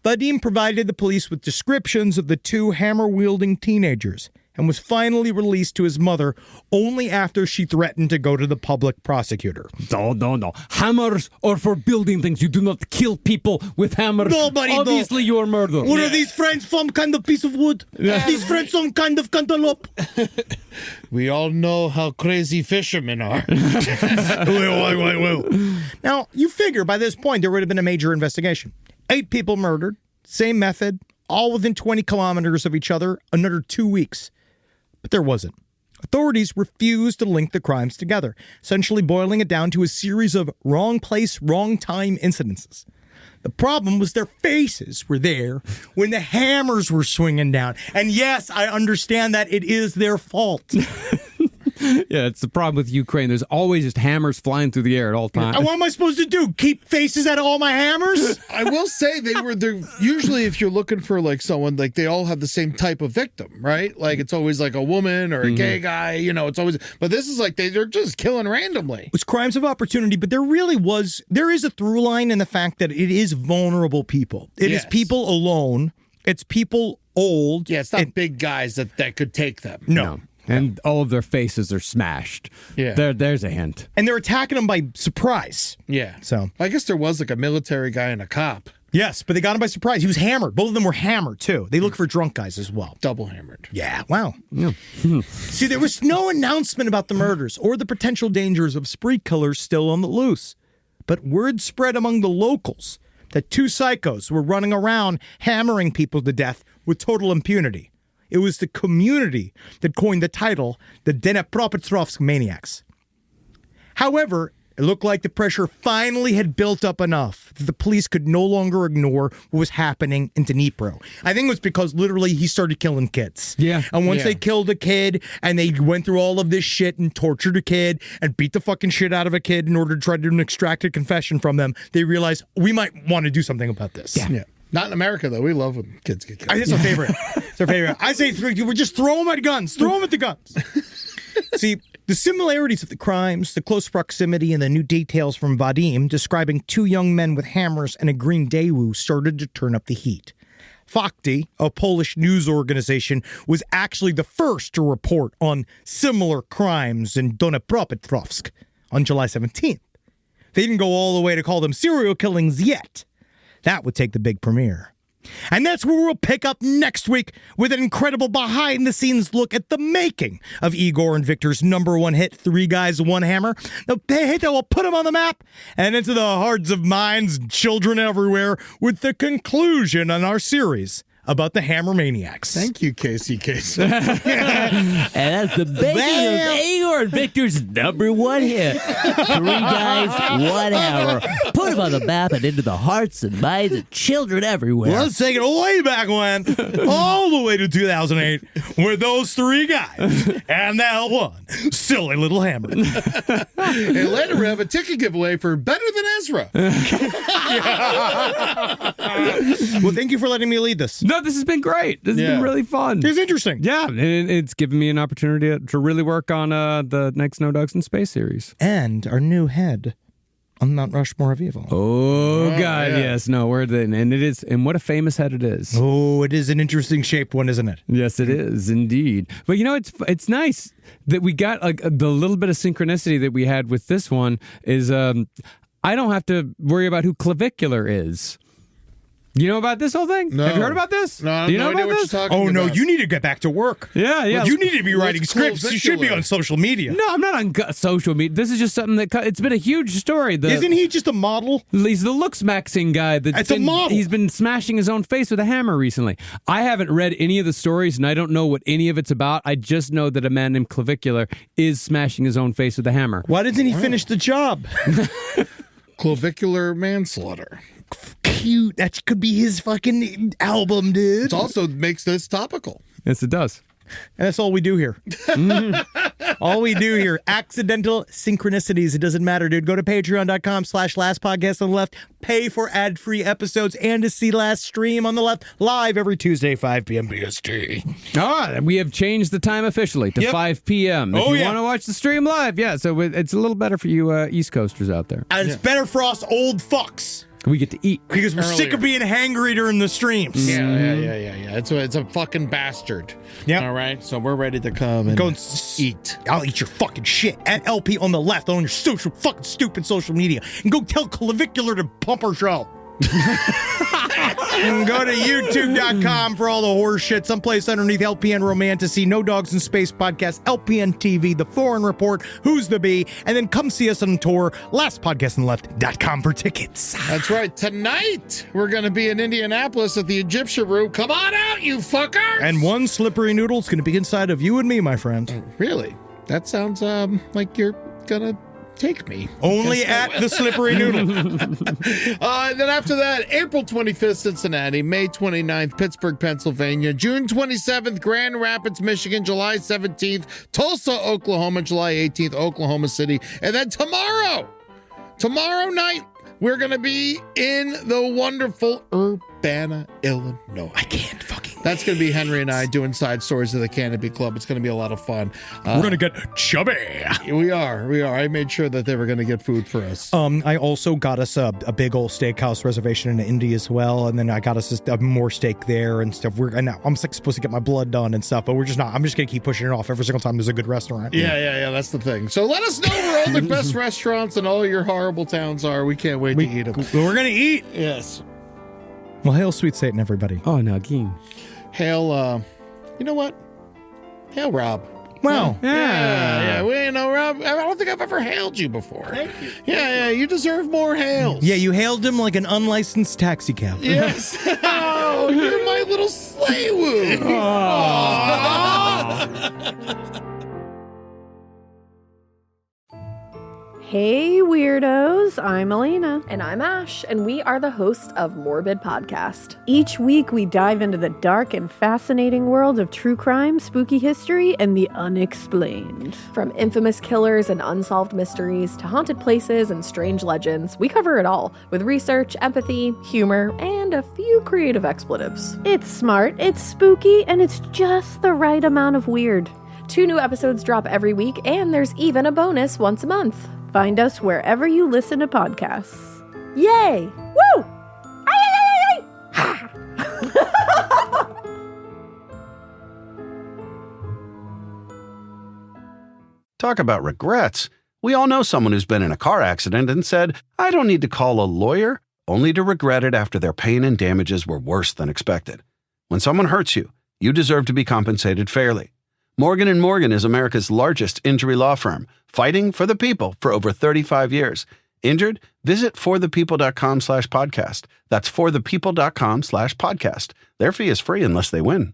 Vadim provided the police with descriptions of the 2 hammer-wielding teenagers and was finally released to his mother only after she threatened to go to the public prosecutor. No. Hammers are for building things. You do not kill people with hammers. Nobody Obviously, you are murder. What are these friends, some kind of piece of wood? These friends, some kind of cantaloupe. We all know how crazy fishermen are. Well. Now, you figure by this point there would have been a major investigation. 8 people murdered, same method, all within 20 kilometers of each other, another 2 weeks. But there wasn't. Authorities refused to link the crimes together, essentially boiling it down to a series of wrong place, wrong time incidences. The problem was their faces were there when the hammers were swinging down. And yes, I understand that it is their fault. Yeah, it's the problem with Ukraine. There's always just hammers flying through the air at all times. And what am I supposed to do? Keep faces out of all my hammers? I will say they're usually, if you're looking for like someone, like they all have the same type of victim, right? Like it's always like a woman or a gay guy, it's always, but this is like they're just killing randomly. It was crimes of opportunity, but there is a through line in the fact that it is vulnerable people. It is people alone. It's people old. Yeah, it's not big guys that could take them. No. And all of their faces are smashed. Yeah. There's a hint. And they're attacking them by surprise. Yeah. So I guess there was like a military guy and a cop. Yes, but they got him by surprise. He was hammered. Both of them were hammered, too. They look for drunk guys as well. Double hammered. Yeah, wow. Yeah. See, there was no announcement about the murders or the potential dangers of spree killers still on the loose. But word spread among the locals that 2 psychos were running around hammering people to death with total impunity. It was the community that coined the title, the Dnepropetrovsk Maniacs. However, it looked like the pressure finally had built up enough that the police could no longer ignore what was happening in Dnipro. I think it was because literally he started killing kids. Yeah. And once they killed a kid and they went through all of this shit and tortured a kid and beat the fucking shit out of a kid in order to try to extract a confession from them, they realized we might want to do something about this. Yeah. Not in America, though. We love when kids get killed. It's our favorite. It's our favorite. I say we just throw them at guns. Throw them at the guns. See, the similarities of the crimes, the close proximity, and the new details from Vadim describing 2 young men with hammers and a green Daewoo started to turn up the heat. Fakty, a Polish news organization, was actually the first to report on similar crimes in Dnepropetrovsk on July 17th. They didn't go all the way to call them serial killings yet. That would take the big premiere. And that's where we'll pick up next week with an incredible behind-the-scenes look at the making of Igor and Viktor's #1 hit, 3 Guys, 1 Hammer. The hit that will put them on the map and into the hearts of minds and children everywhere with the conclusion on our series about the Hammer Maniacs. Thank you, Casey. And that's the making of Igor and Viktor's #1 hit. 3 Guys, 1 Hammer. Put him on the map and into the hearts and minds of children everywhere. Let's take it way back when, all the way to 2008, with those 3 guys and that one silly little hammer. And later we have a ticket giveaway for Better Than Ezra. Well, thank you for letting me lead this. No, this has been great. This has been really fun. It's interesting. Yeah, and it's given me an opportunity to really work on the next No Dogs in Space series. And our new head on Mount Rushmore of Evil. Oh, God, yes. No, and it is, and what a famous head it is. Oh, it is an interesting shaped one, isn't it? Yes, it is, indeed. But, it's nice that we got the little bit of synchronicity that we had with this one is I don't have to worry about who Clavicular is. You know about this whole thing? No. Have you heard about this? No, I Do you have know no idea about what this? you're talking Oh, no, about. you need to get back to work. Yeah. You need to be writing what's scripts. You should be on social media. No, I'm not on social media. This is just something it's been a huge story. Isn't he just a model? He's the looks maxing guy. It's a model. He's been smashing his own face with a hammer recently. I haven't read any of the stories, and I don't know what any of it's about. I just know that a man named Clavicular is smashing his own face with a hammer. Why doesn't he finish the job? Clavicular manslaughter. Cute. That could be his fucking album, dude. It also makes this topical. Yes, it does. And that's all we do here. All we do here. Accidental synchronicities. It doesn't matter, dude. Go to patreon.com/lastpodcast on the left. Pay for ad-free episodes and to see Last Stream on the left. Live every Tuesday, 5 p.m. BST. We have changed the time officially to 5 p.m. If you want to watch the stream live, so it's a little better for you East Coasters out there. And it's better for us old fucks. We get to eat. Because we're sick of being hangry during the streams. Yeah. It's a fucking bastard. Yeah. All right. So we're ready to come and Go and eat. I'll eat your fucking shit. At LP on the left on your fucking stupid social media. And go tell Clavicular to pump our show. And go to youtube.com for all the horse shit. Someplace underneath LPN Romantasy, No Dogs in Space Podcast, LPN TV, The Foreign Report, Who's the Bee, and then come see us on tour, lastpodcastonleft.com for tickets. That's right. Tonight, we're going to be in Indianapolis at the Egyptian Room. Come on out, you fuckers! And one slippery noodle's going to be inside of you and me, my friend. Really? That sounds like you're going to take me. Only at the slippery noodle. And then after that, April 25th, Cincinnati, May 29th, Pittsburgh, Pennsylvania, June 27th, Grand Rapids, Michigan, July 17th, Tulsa, Oklahoma, July 18th, Oklahoma City. And then tomorrow night, we're going to be in the wonderful Urbana, Illinois. I can't fucking That's going to be Henry and I doing side stories of the Canopy Club. It's going to be a lot of fun. We're going to get chubby. We are. I made sure that they were going to get food for us. I also got us a big old steakhouse reservation in Indy as well, and then I got us more steak there and stuff. I'm like supposed to get my blood done and stuff, but we're just not. I'm just going to keep pushing it off every single time there's a good restaurant. Yeah. That's the thing. So let us know where all the best restaurants in all your horrible towns are. We can't wait to eat them. We're going to eat. Yes. Well, hail sweet Satan, everybody. Oh, Nagin. Hail, you know what? Hail Rob. Wow. Yeah. We know Rob. I don't think I've ever hailed you before. Thank you. Yeah. You deserve more hails. Yeah, you hailed him like an unlicensed taxi cab. Yes. Oh, you're my little sleigh woo. Hey weirdos, I'm Elena. And I'm Ash, and we are the hosts of Morbid Podcast. Each week we dive into the dark and fascinating world of true crime, spooky history, and the unexplained. From infamous killers and unsolved mysteries to haunted places and strange legends, we cover it all with research, empathy, humor, and a few creative expletives. It's smart, it's spooky, and it's just the right amount of weird. 2 new episodes drop every week, and there's even a bonus once a month. Find us wherever you listen to podcasts. Yay! Woo! Ay, ay, ay, ay, ay! Talk about regrets. We all know someone who's been in a car accident and said, I don't need to call a lawyer, only to regret it after their pain and damages were worse than expected. When someone hurts you, you deserve to be compensated fairly. Morgan & Morgan is America's largest injury law firm, fighting for the people for over 35 years. Injured? Visit forthepeople.com/podcast. That's forthepeople.com/podcast. Their fee is free unless they win.